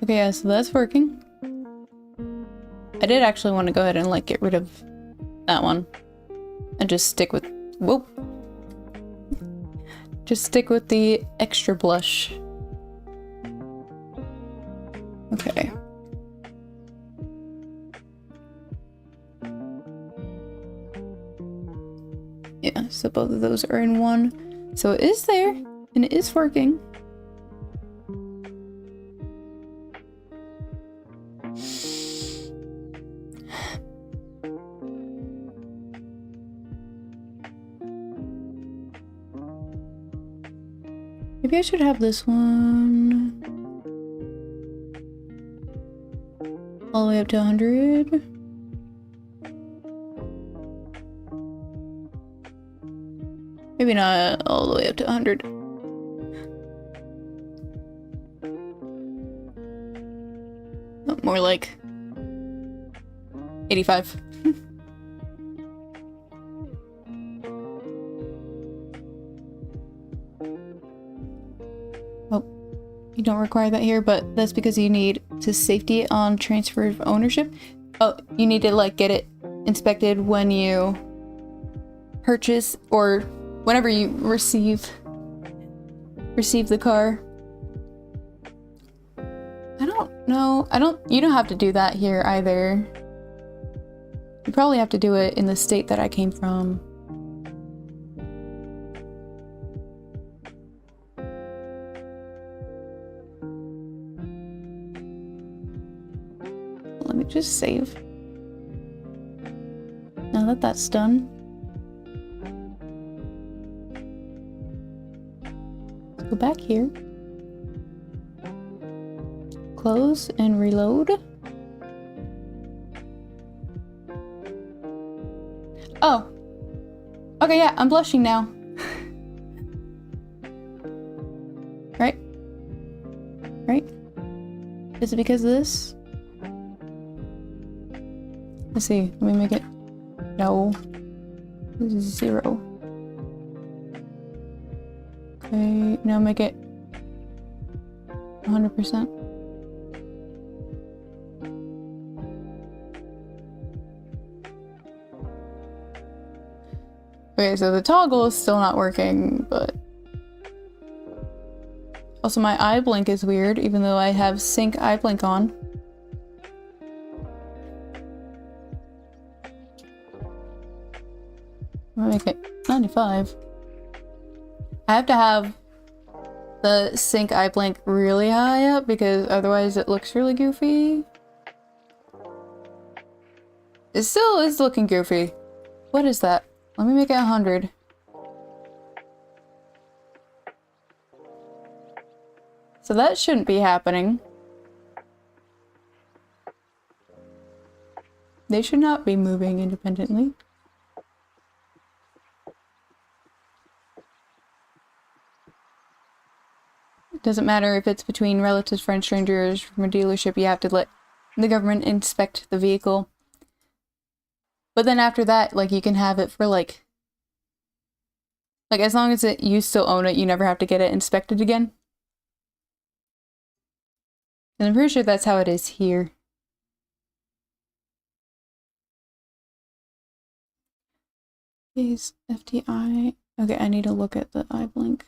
Okay, yeah, so that's working. I did actually want to go ahead and like get rid of that one and just stick with, whoop. Just stick with the extra blush. Okay. Yeah, so both of those are in one. So it is there, and it is working. Maybe I should have this one all the way up to 100. Maybe not all the way up to 100. No, more like 85. You don't require that here, but that's because you need to safety on transfer of ownership. Oh, you need to like get it inspected when you purchase or whenever you receive the car. I don't know. You don't have to do that here either. You probably have to do it in the state that I came from. Let me just save. Now that that's done, let's go go back here. Close and reload. Oh. Okay, yeah, I'm blushing now. Right? Right? Is it because of this? Let's see. Let me make it. No. 0. Okay, now make it 100%. Okay, so the toggle is still not working, but also my eye blink is weird, even though I have sync eye blink on. I'm gonna make it 95. I have to have the sync eye blink really high up because otherwise it looks really goofy. It still is looking goofy. What is that? Let me make it 100. So that shouldn't be happening. They should not be moving independently. It doesn't matter if it's between relatives, friends, strangers, from a dealership, you have to let the government inspect the vehicle. But then after that, like, you can have it for, like as long as you still own it, you never have to get it inspected again. And I'm pretty sure that's how it is here. Is FTI. Okay, I need to look at the eye blink.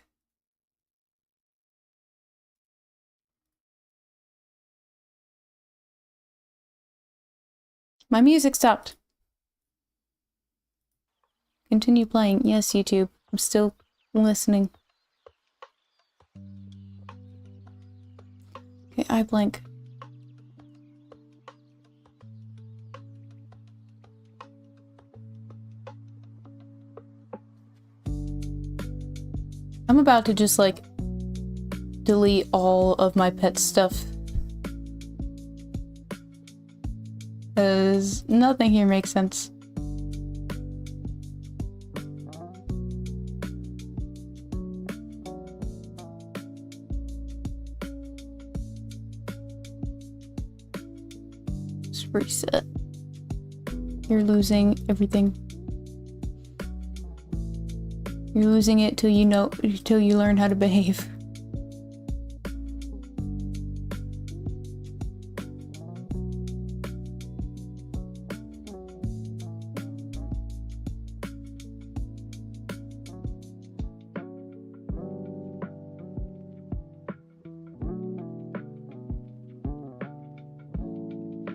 My music stopped. Continue playing. Yes, YouTube. I'm still listening. Okay, eye blink. I'm about to just, like, delete all of my pet stuff. Because nothing here makes sense. Just reset. You're losing everything. You're losing it till you learn how to behave.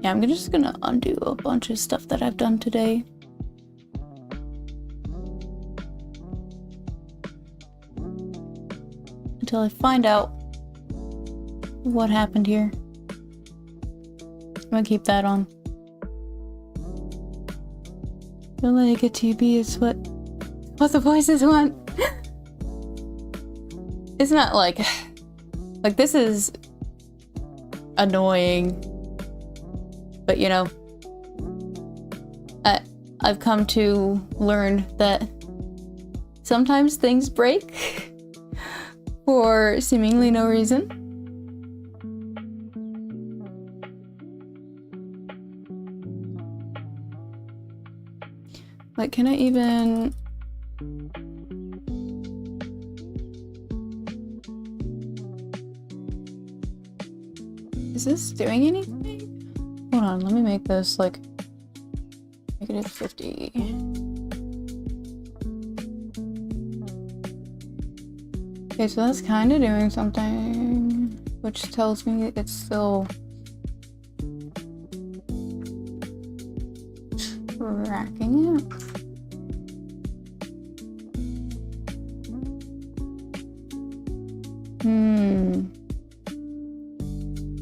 Yeah, I'm just gonna undo a bunch of stuff that I've done today. Until I find out what happened here. I'm gonna keep that on. Feel like a TB is what the voices want. It's not like this is annoying. But you know, I've come to learn that sometimes things break for seemingly no reason. Like, can I even... Is this doing anything? Hold on, let me make this like -50. Okay, so that's kind of doing something, which tells me it's still tracking it.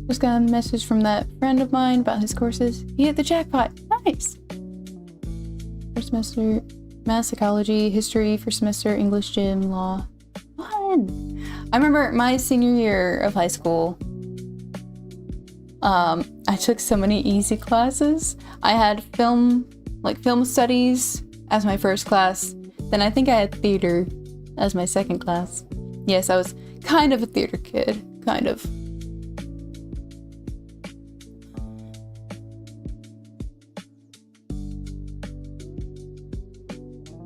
Just got a message from that friend of mine about his courses. He hit the jackpot. Nice! First semester, math, psychology, history, first semester, English, gym, law. Fun! I remember my senior year of high school, I took so many easy classes. I had film studies as my first class. Then I think I had theater as my second class. Yes, I was kind of a theater kid, kind of.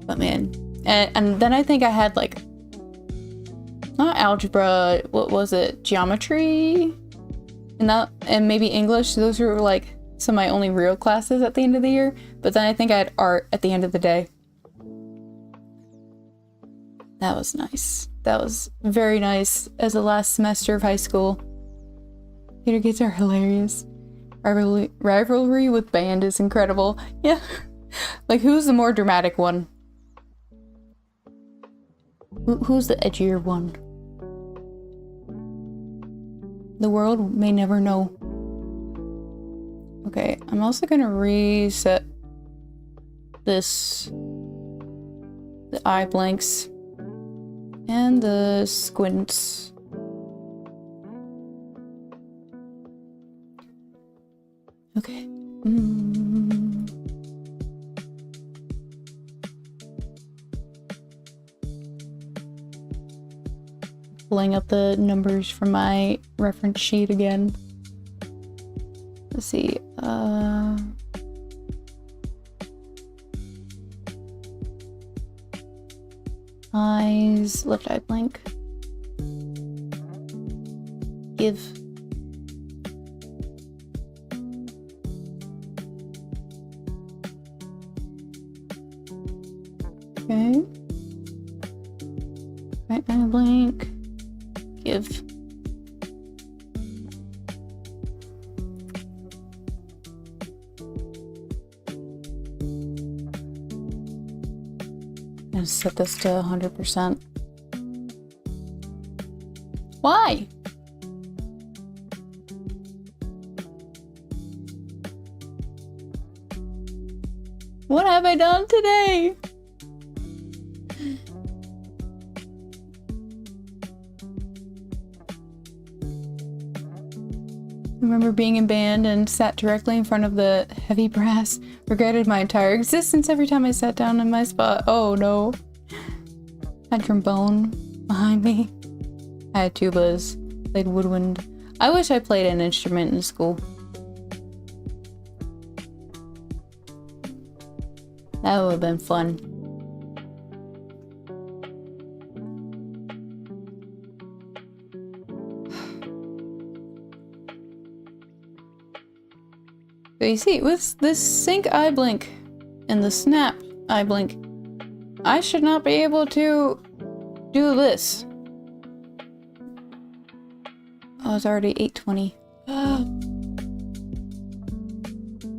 But man, and then I think I had like, not algebra, what was it? Geometry? And maybe English. Those were like some of my only real classes at the end of the year. But then I think I had art at the end of the day. That was nice. That was very nice as the last semester of high school. Theater kids are hilarious. Rivalry with band is incredible. Yeah. Like, who's the more dramatic one? Who's the edgier one? The world may never know. Okay, I'm also gonna reset this, the eye blanks and the squints. Okay. Pulling up the numbers from my reference sheet again. Let's see. Eyes, left eye blank. Give. Okay. Right eye blank. Give. And set this to 100%. Why? What have I done today? I remember being in band and sat directly in front of the heavy brass. Regretted my entire existence every time I sat down in my spot. Oh no. Had trombone behind me. I had tubas. Played woodwind. I wish I played an instrument in school. That would have been fun. So you see, with this sync eye blink and the snap eye blink, I should not be able to do this. Oh, it's already 8:20.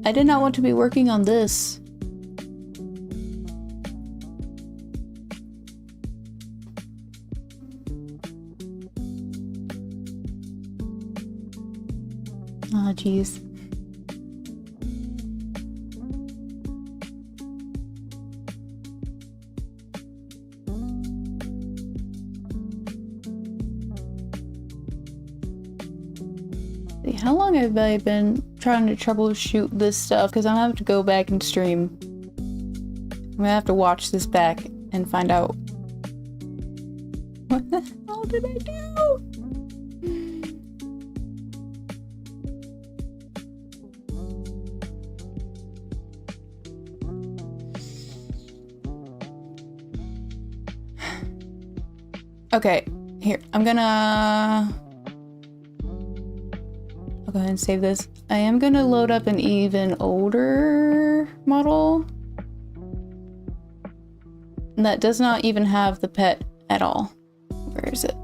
I did not want to be working on this. Oh, jeez. How long have I been trying to troubleshoot this stuff? Because I'm gonna have to go back and stream. I'm gonna have to watch this back and find out. What the hell did I do? Okay, here, I'm gonna... I'll go ahead and save this. I am gonna load up an even older model that does not even have the pet at all. Where is it?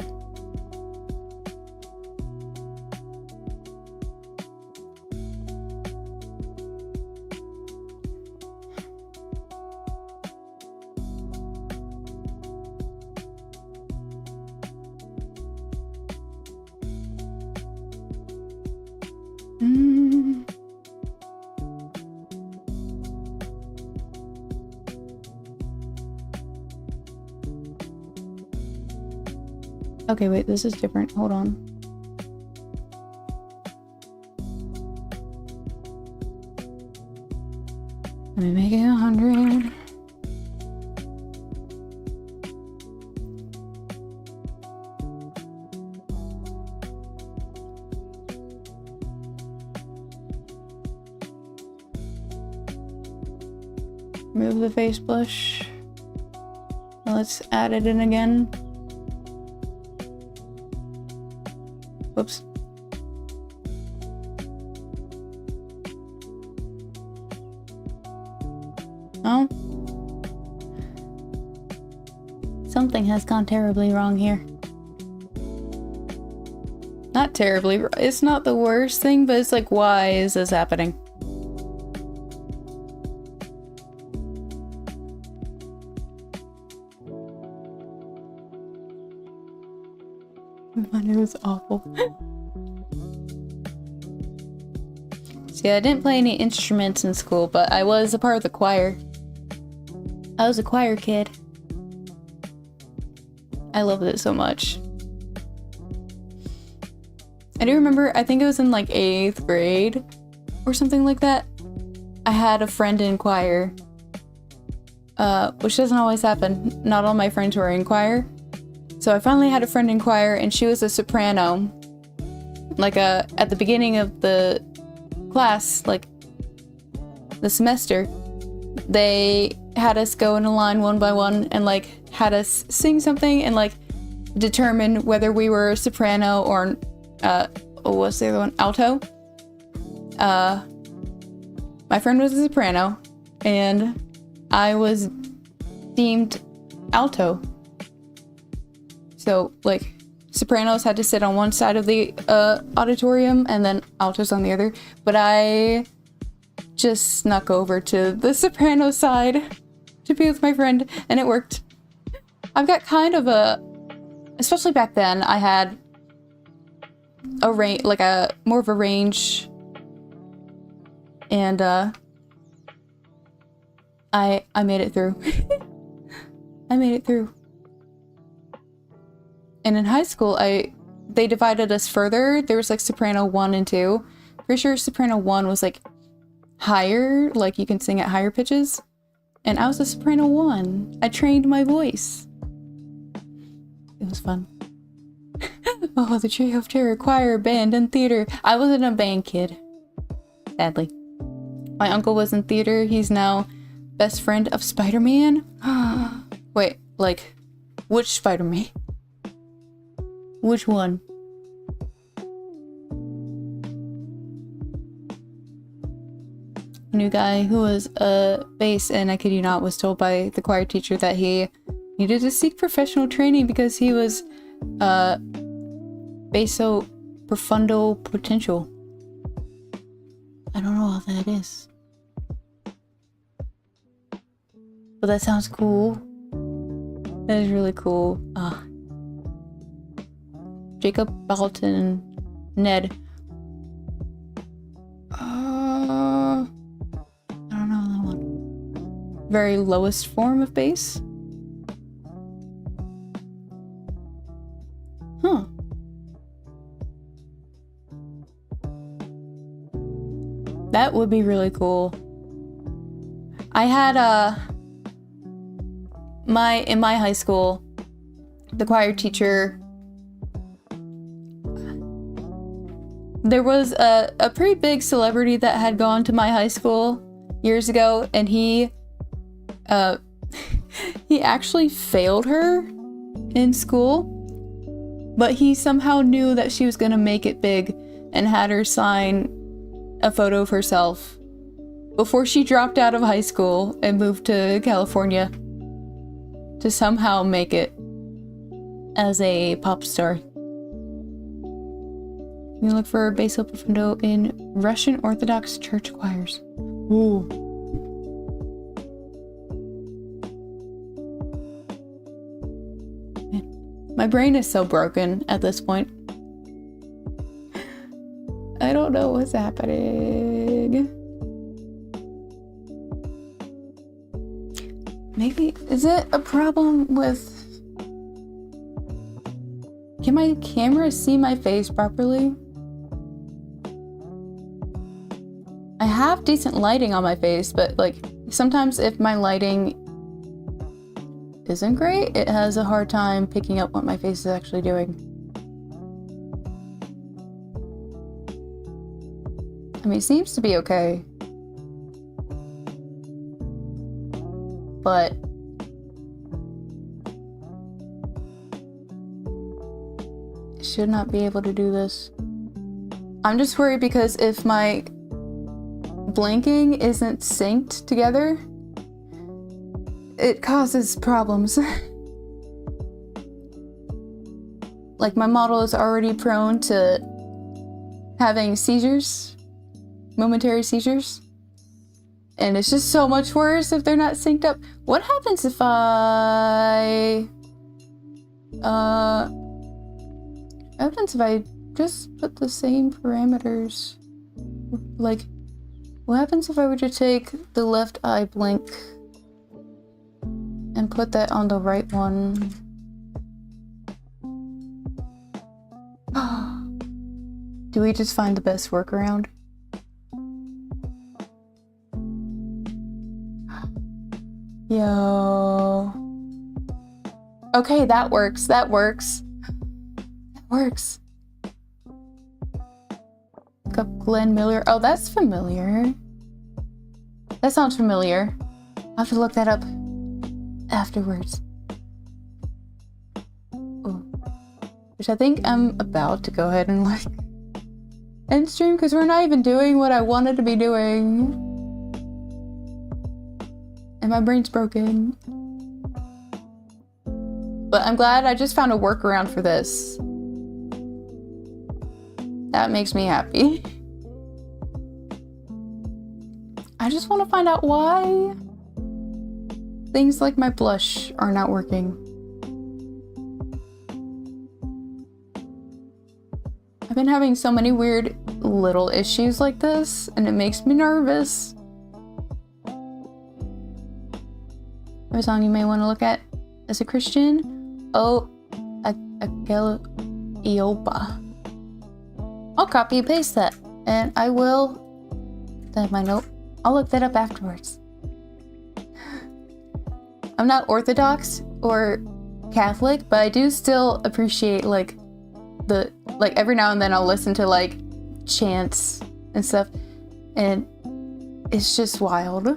Okay, wait, this is different. Hold on. Let me make it 100. Remove the face blush. Let's add it in again. Whoops. Oh. Something has gone terribly wrong here. Not terribly. It's not the worst thing, but it's like, why is this happening? My nose is awful. See, I didn't play any instruments in school, but I was a part of the choir. I was a choir kid. I loved it so much. I do remember, I think it was in like 8th grade or something like that. I had a friend in choir, which doesn't always happen. Not all my friends were in choir. So I finally had a friend in choir, and she was a soprano. Like at the beginning of the class, like the semester, they had us go in a line one by one and like had us sing something and like determine whether we were a soprano or what's the other one? Alto. My friend was a soprano, and I was deemed alto. So, like, sopranos had to sit on one side of the auditorium, and then altos on the other. But I just snuck over to the soprano side to be with my friend, and it worked. I've got kind of a, especially back then, I had a range, like a more of a range, and I made it through. I made it through. And in high school, they divided us further. There was like soprano 1 and 2. Pretty sure soprano 1 was like higher, like you can sing at higher pitches. And I was a soprano 1. I trained my voice. It was fun. Oh, the Trio of Terror, choir, band, and theater. I wasn't a band kid, sadly. My uncle was in theater. He's now best friend of Spider-Man. Wait, like, which Spider-Man? Which one? A new guy who was a bass, and I kid you not, was told by the choir teacher that he needed to seek professional training because he was basso profundo potential. I don't know how that is. But that sounds cool. That is really cool. Jacob, Balton, Ned. I don't know that one. Very lowest form of bass. Huh. That would be really cool. I had in my high school, the choir teacher, there was a pretty big celebrity that had gone to my high school years ago, and he actually failed her in school, but he somehow knew that she was gonna make it big and had her sign a photo of herself before she dropped out of high school and moved to California to somehow make it as a pop star. You can look for basso profundo in Russian Orthodox church choirs. Ooh. Man, my brain is so broken at this point. I don't know what's happening. Maybe, is it a problem with Can my camera see my face properly? I have decent lighting on my face, but like sometimes if my lighting isn't great, it has a hard time picking up what my face is actually doing. I mean, it seems to be okay. But it should not be able to do this. I'm just worried because if my blinking isn't synced together, it causes problems. Like my model is already prone to having seizures, momentary seizures. And it's just so much worse if they're not synced up. What happens if I... what happens if I just put the same parameters? Like, what happens if I were to take the left eye blink and put that on the right one? Do we just find the best workaround? Yo. Okay, that works. That works. That works. Look up Glenn Miller. Oh, that's familiar. That sounds familiar. I'll have to look that up afterwards. Ooh. Which I think I'm about to go ahead and like end stream because we're not even doing what I wanted to be doing. And my brain's broken. But I'm glad I just found a workaround for this. That makes me happy. I just want to find out why things like my blush are not working. I've been having so many weird little issues like this, and it makes me nervous. A song you may want to look at as a Christian? Oh, Iopa. I'll copy and paste that, and I will. That's my note. I'll look that up afterwards. I'm not Orthodox or Catholic, but I do still appreciate like every now and then I'll listen to like chants and stuff, and it's just wild.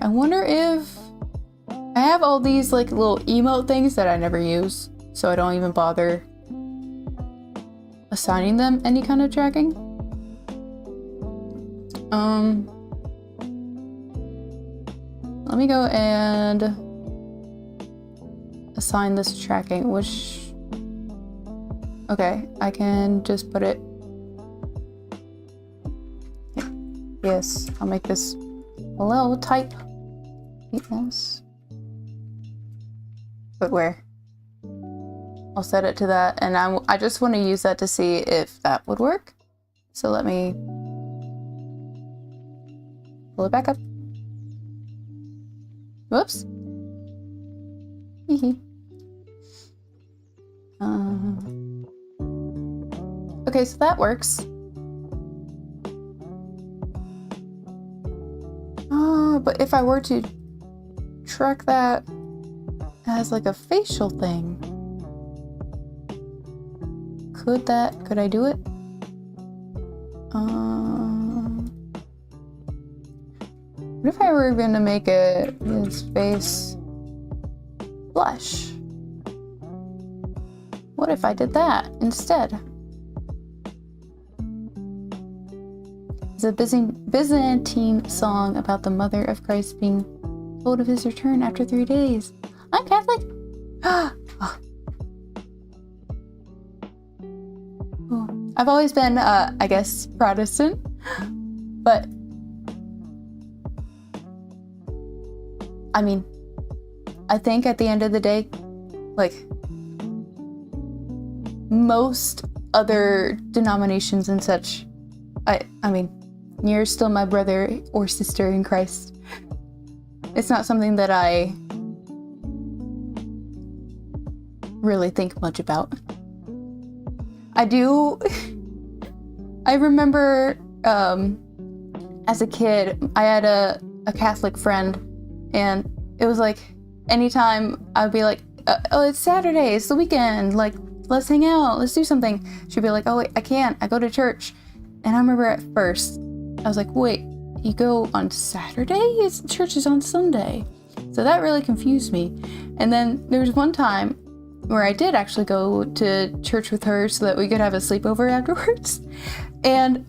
I wonder if I have all these like little emote things that I never use, so I don't even bother assigning them any kind of tracking. Let me go and assign this tracking, which, okay, I can just put it, yes, I'll make this hello type. Yes. But where? I'll set it to that, and I just want to use that to see if that would work. So let me pull it back up. Whoops. Okay, so that works. But if I were to track that as like a facial thing, could I do it? What if I were going to make his face blush? What if I did that instead? It's a Byzantine song about the mother of Christ being told of his return after 3 days. I'm Catholic. Oh. I've always been, I guess, Protestant, but I mean, I think at the end of the day, like most other denominations and such, I mean, you're still my brother or sister in Christ. It's not something that I really think much about. I do. I remember as a kid, I had a Catholic friend, and it was like anytime I'd be like, oh, it's Saturday, it's the weekend, like, let's hang out, let's do something. She'd be like, oh, wait, I can't, I go to church. And I remember at first, I was like, wait, you go on Saturday? Church is on Sunday. So that really confused me. And then there was one time where I did actually go to church with her so that we could have a sleepover afterwards. And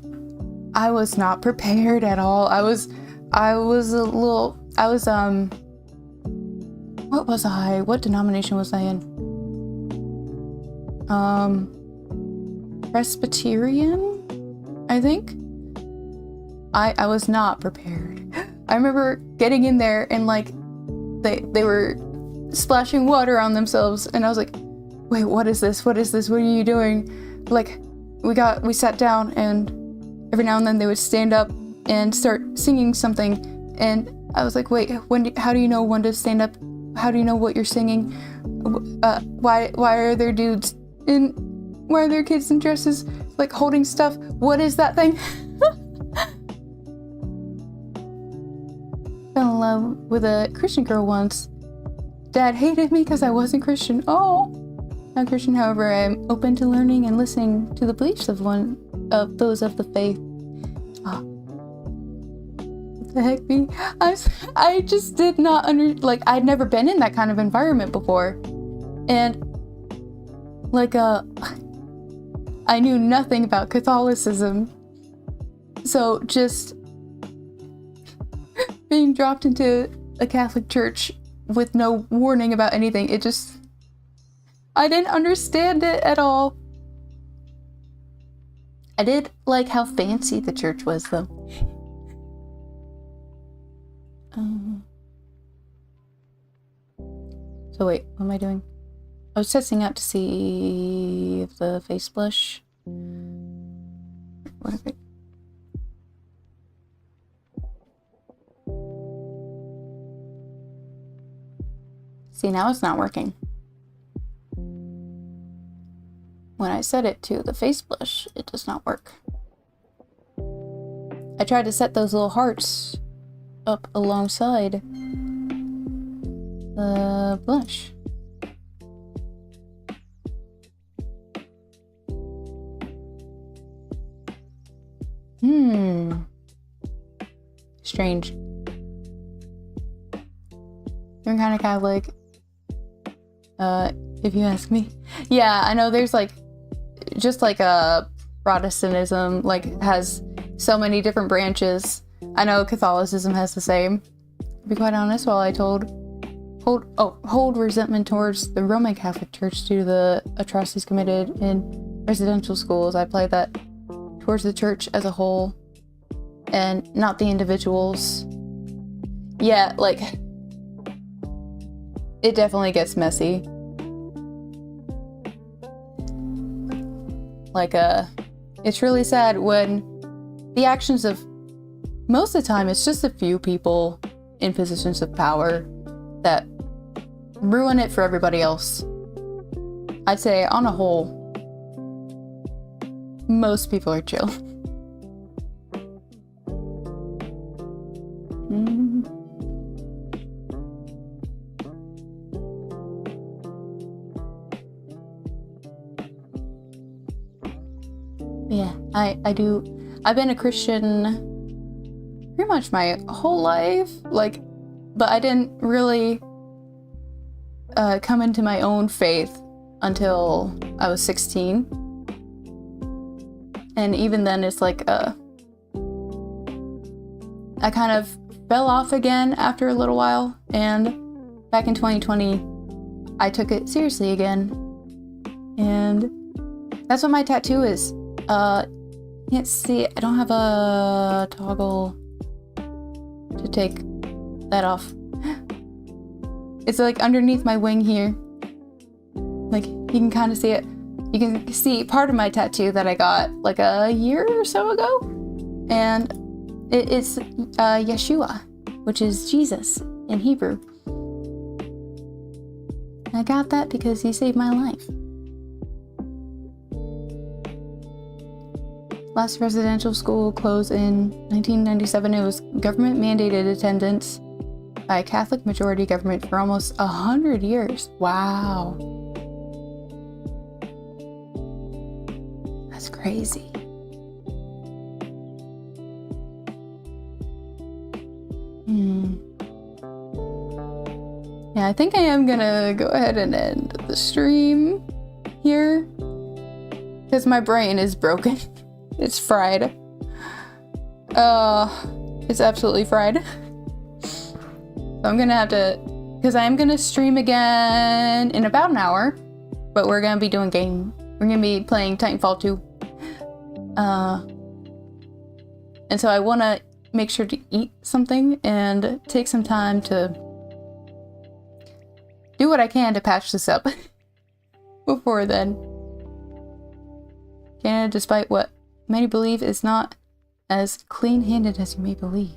I was not prepared at all. What denomination was I in? Presbyterian, I think. I was not prepared. I remember getting in there and like they were splashing water on themselves, and I was like, wait, what is this? What is this? What are you doing? Like, we sat down, and every now and then they would stand up and start singing something, and I was like, wait, how do you know when to stand up? How do you know what you're singing? Why are there kids in dresses, like, holding stuff? What is that thing? Fell in love with a Christian girl once. Dad hated me because I wasn't Christian. Oh, not Christian. However, I'm open to learning and listening to the beliefs of those of the faith. Oh. What the heck, me? I just did not I'd never been in that kind of environment before, and like I knew nothing about Catholicism, so just being dropped into a Catholic church with no warning about anything, I didn't understand it at all. I did like how fancy the church was, though. So wait, what am I doing? I was testing out to see if the face blush. What if it? See, now it's not working. When I set it to the face blush, it does not work. I tried to set those little hearts up alongside the blush. Strange. You're kind of Catholic. If you ask me. Yeah, I know there's just like a Protestantism, has so many different branches. I know Catholicism has the same. To be quite honest, while I hold resentment towards the Roman Catholic Church due to the atrocities committed in residential schools, I play that towards the church as a whole and not the individuals. Yeah, it definitely gets messy. It's really sad when the actions of, most of the time, it's just a few people in positions of power that ruin it for everybody else. I'd say, on a whole, most people are chill. Yeah, I've been a Christian pretty much my whole life, but I didn't really come into my own faith until I was 16. And even then, it's I kind of fell off again after a little while, and back in 2020, I took it seriously again. And that's what my tattoo is. Can't see, I don't have a toggle to take that off. It's underneath my wing here. You can kind of see it. You can see part of my tattoo that I got a year or so ago. And it's Yeshua, which is Jesus in Hebrew. I got that because he saved my life. Last residential school closed in 1997. It was government mandated attendance by a Catholic majority government for almost 100 years. Wow. That's crazy. Yeah, I think I am gonna go ahead and end the stream here because my brain is broken. It's fried. It's absolutely fried. So I'm gonna have to, because I am gonna stream again in about an hour, but we're gonna be doing we're gonna be playing Titanfall 2. And so I wanna make sure to eat something and take some time to do what I can to patch this up before then. Canada, despite what many believe, is not as clean-handed as you may believe.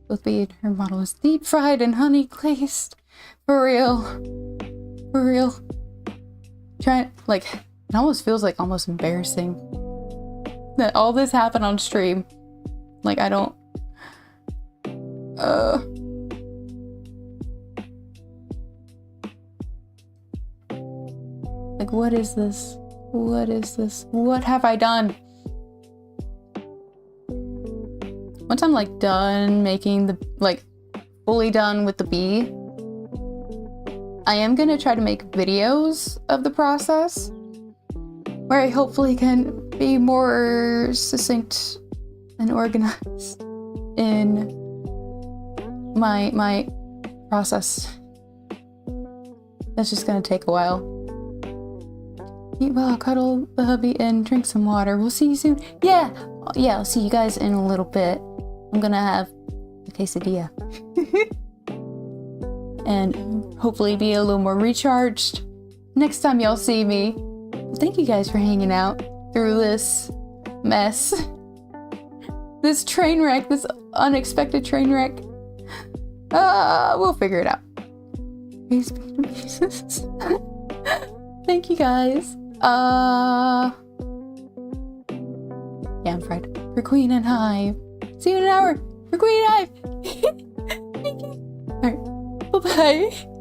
Both B and her model is deep fried and honey glazed. For real. For real. Like, it almost feels like almost embarrassing that all this happened on stream. Like, I don't... Like, what is this? What is this? What have I done? Once I'm like done making the, like fully done with the bee, I am gonna try to make videos of the process where I hopefully can be more succinct and organized in my process. That's just gonna take a while. Eat well, cuddle the hubby, and drink some water. We'll see you soon. Yeah, I'll see you guys in a little bit. I'm gonna have a quesadilla. And hopefully be a little more recharged next time y'all see me. Thank you guys for hanging out through this mess. This train wreck, this unexpected train wreck. We'll figure it out. Thank you guys. Yeah, I'm fried. For Queen and Hive. See you in an hour. For Queen and Hive. Thank you. Alright. Bye-bye.